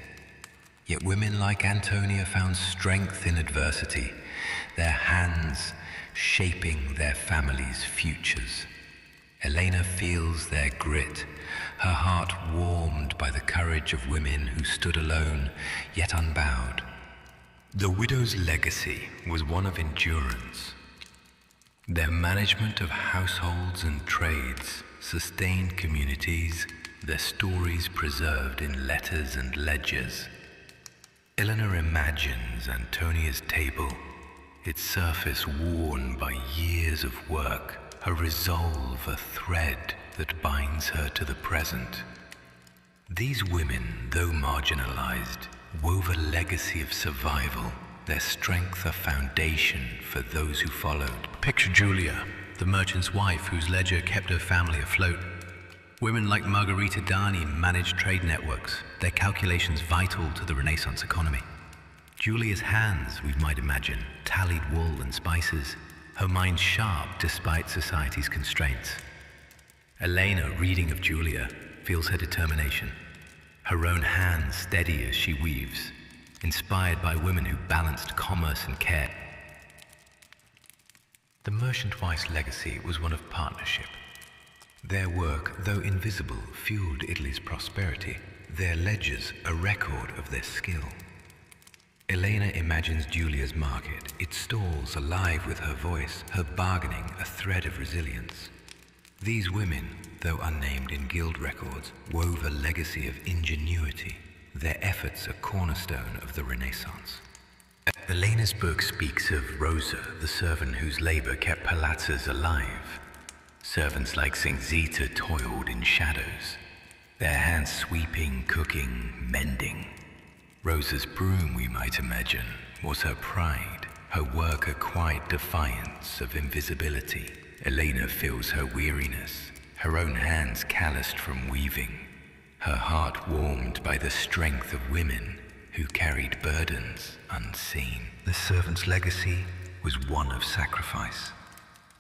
Yet women like Antonia found strength in adversity, their hands shaping their families' futures. Elena feels their grit, her heart warmed by the courage of women who stood alone, yet unbowed. The widow's legacy was one of endurance. Their management of households and trades sustained communities, their stories preserved in letters and ledgers. Eleanor imagines Antonia's table, its surface worn by years of work, her resolve a thread that binds her to the present. These women, though marginalized, wove a legacy of survival, their strength a foundation for those who followed. Picture Julia, the merchant's wife whose ledger kept her family afloat. Women like Margherita Dani managed trade networks, their calculations vital to the Renaissance economy. Julia's hands, we might imagine, tallied wool and spices, her mind sharp despite society's constraints. Elena, reading of Julia, feels her determination, her own hands steady as she weaves, inspired by women who balanced commerce and care. The merchant wife's legacy was one of partnership. Their work, though invisible, fueled Italy's prosperity, their ledgers a record of their skill. Elena imagines Julia's market, its stalls alive with her voice, her bargaining a thread of resilience. These women, though unnamed in guild records, wove a legacy of ingenuity, their efforts a cornerstone of the Renaissance. Elena's book speaks of Rosa, the servant whose labor kept palazzas alive. Servants like St. Zita toiled in shadows, their hands sweeping, cooking, mending. Rosa's broom, we might imagine, was her pride, her work a quiet defiance of invisibility. Elena feels her weariness, her own hands calloused from weaving, her heart warmed by the strength of women who carried burdens unseen. The servant's legacy was one of sacrifice.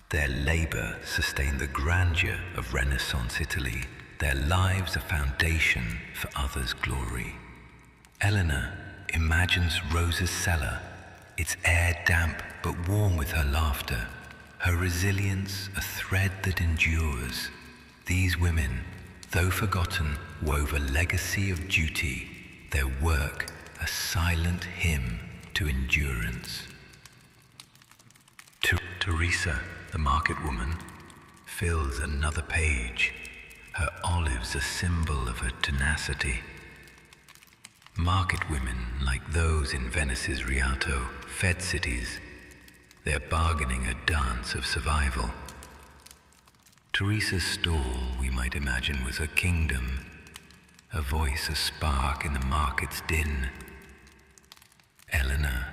Their labor sustained the grandeur of Renaissance Italy, their lives a foundation for others' glory. Eleanor imagines Rosa's cellar, its air damp but warm with her laughter, her resilience a thread that endures. These women, though forgotten, wove a legacy of duty, their work a silent hymn to endurance. Teresa, the market woman, fills another page, her olives a symbol of her tenacity. Market women, like those in Venice's Rialto, fed cities, their bargaining a dance of survival. Teresa's stall, we might imagine, was a kingdom, a voice a spark in the market's din. Eleanor,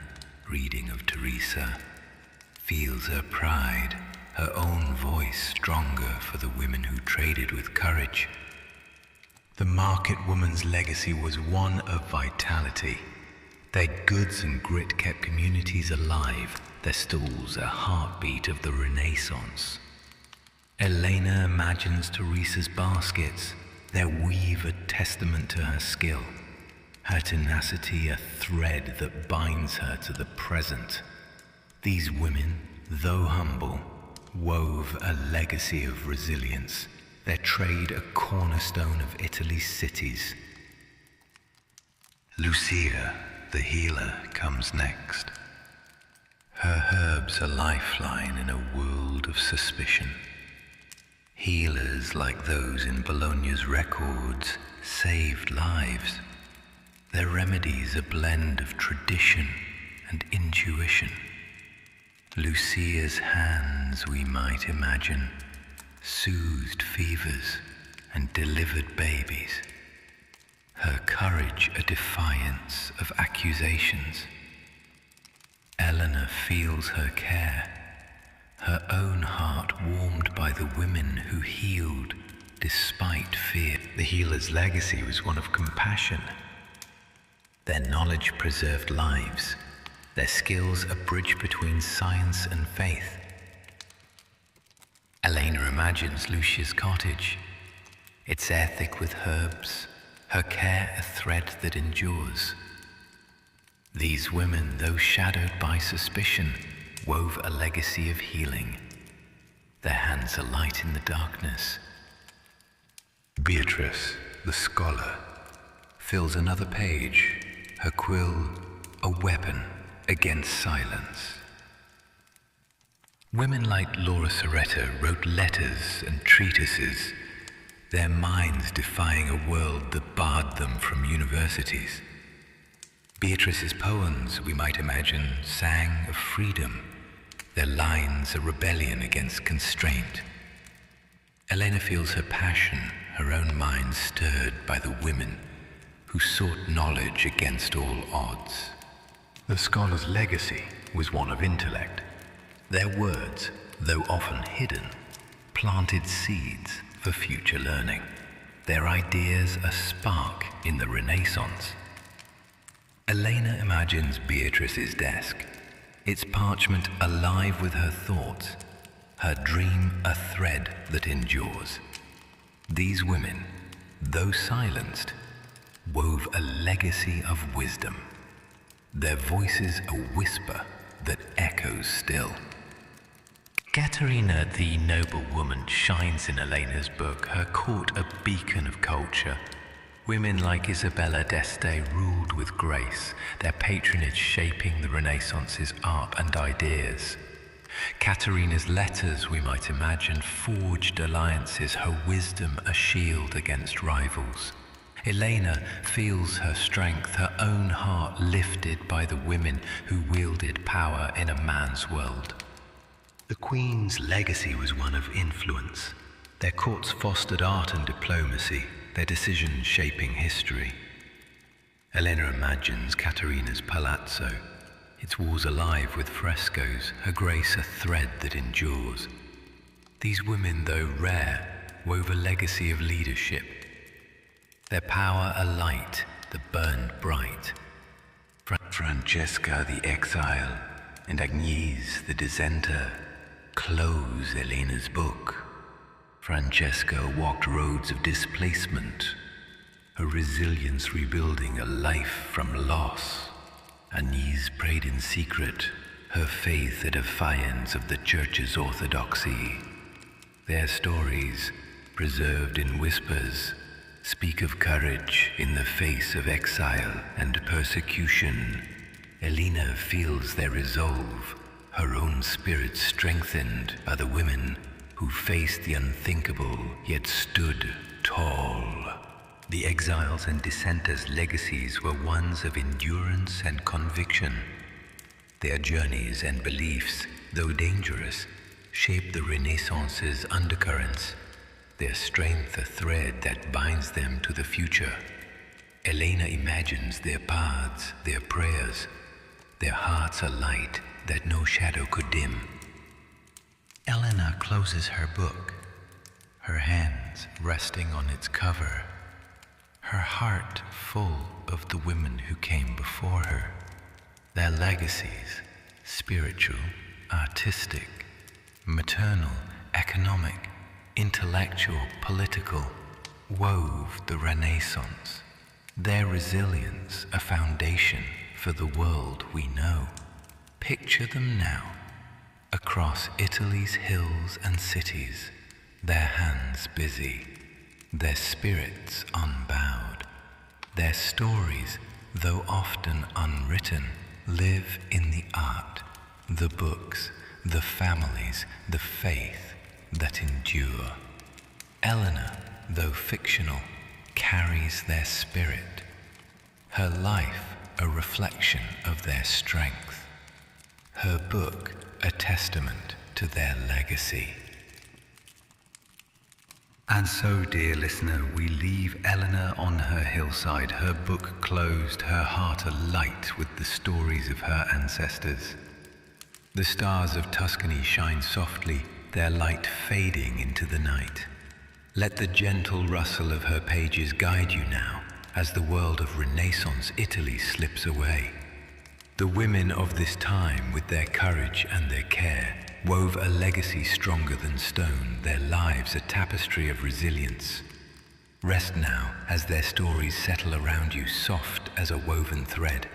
reading of Teresa, feels her pride, her own voice stronger for the women who traded with courage. The market woman's legacy was one of vitality. Their goods and grit kept communities alive, their stalls a heartbeat of the Renaissance. Elena imagines Teresa's baskets, their weave a testament to her skill, her tenacity a thread that binds her to the present. These women, though humble, wove a legacy of resilience, their trade a cornerstone of Italy's cities. Lucia, the healer, comes next. Her herbs a lifeline in a world of suspicion. Healers like those in Bologna's records saved lives. Their remedies a blend of tradition and intuition. Lucia's hands, we might imagine, soothed fevers and delivered babies. Her courage a defiance of accusations. Eleanor feels her care, her own heart warmed by the women who healed despite fear. The healer's legacy was one of compassion. Their knowledge preserved lives, their skills a bridge between science and faith. Elena imagines Lucia's cottage, its ethic with herbs, her care a thread that endures. These women, though shadowed by suspicion, wove a legacy of healing, their hands a light in the darkness. Beatrice, the scholar, fills another page, her quill a weapon against silence. Women like Laura Soretta wrote letters and treatises, their minds defying a world that barred them from universities. Beatrice's poems, we might imagine, sang of freedom, their lines a rebellion against constraint. Elena feels her passion, her own mind stirred by the women who sought knowledge against all odds. The scholar's legacy was one of intellect. Their words, though often hidden, planted seeds for future learning. Their ideas a spark in the Renaissance. Elena imagines Beatrice's desk, its parchment alive with her thoughts, her dream a thread that endures. These women, though silenced, wove a legacy of wisdom, their voices a whisper that echoes still. Caterina, the noble woman, shines in Elena's book, her court a beacon of culture. Women like Isabella d'Este ruled with grace, their patronage shaping the Renaissance's art and ideas. Caterina's letters, we might imagine, forged alliances, her wisdom a shield against rivals. Elena feels her strength, her own heart lifted by the women who wielded power in a man's world. The Queen's legacy was one of influence. Their courts fostered art and diplomacy, their decisions shaping history. Elena imagines Caterina's palazzo, its walls alive with frescoes, her grace a thread that endures. These women, though rare, wove a legacy of leadership, their power a light that burned bright. Francesca the exile and Agnese the dissenter close Elena's book. Francesca walked roads of displacement, her resilience rebuilding a life from loss. Agnese prayed in secret, her faith a defiance of the Church's orthodoxy. Their stories, preserved in whispers, speak of courage in the face of exile and persecution. Elena feels their resolve, her own spirit strengthened by the women who faced the unthinkable yet stood tall. The exiles and dissenters' legacies were ones of endurance and conviction. Their journeys and beliefs, though dangerous, shaped the Renaissance's undercurrents, their strength a thread that binds them to the future. Elena imagines their paths, their prayers, their hearts a light that no shadow could dim. Elena closes her book, her hands resting on its cover, her heart full of the women who came before her. Their legacies, spiritual, artistic, maternal, economic, intellectual, political, wove the Renaissance. Their resilience a foundation for the world we know. Picture them now, Across Italy's hills and cities, their hands busy, their spirits unbowed, their stories, though often unwritten, live in the art, the books, the families, the faith that endure. Eleanor, though fictional, carries their spirit, her life a reflection of their strength, her book a testament to their legacy. And so, dear listener, we leave Eleanor on her hillside, her book closed, her heart alight with the stories of her ancestors. The stars of Tuscany shine softly, their light fading into the night. Let the gentle rustle of her pages guide you now, as the world of Renaissance Italy slips away. The women of this time, with their courage and their care, wove a legacy stronger than stone, their lives a tapestry of resilience. Rest now as their stories settle around you soft as a woven thread.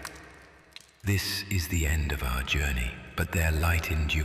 This is the end of our journey, but their light endures.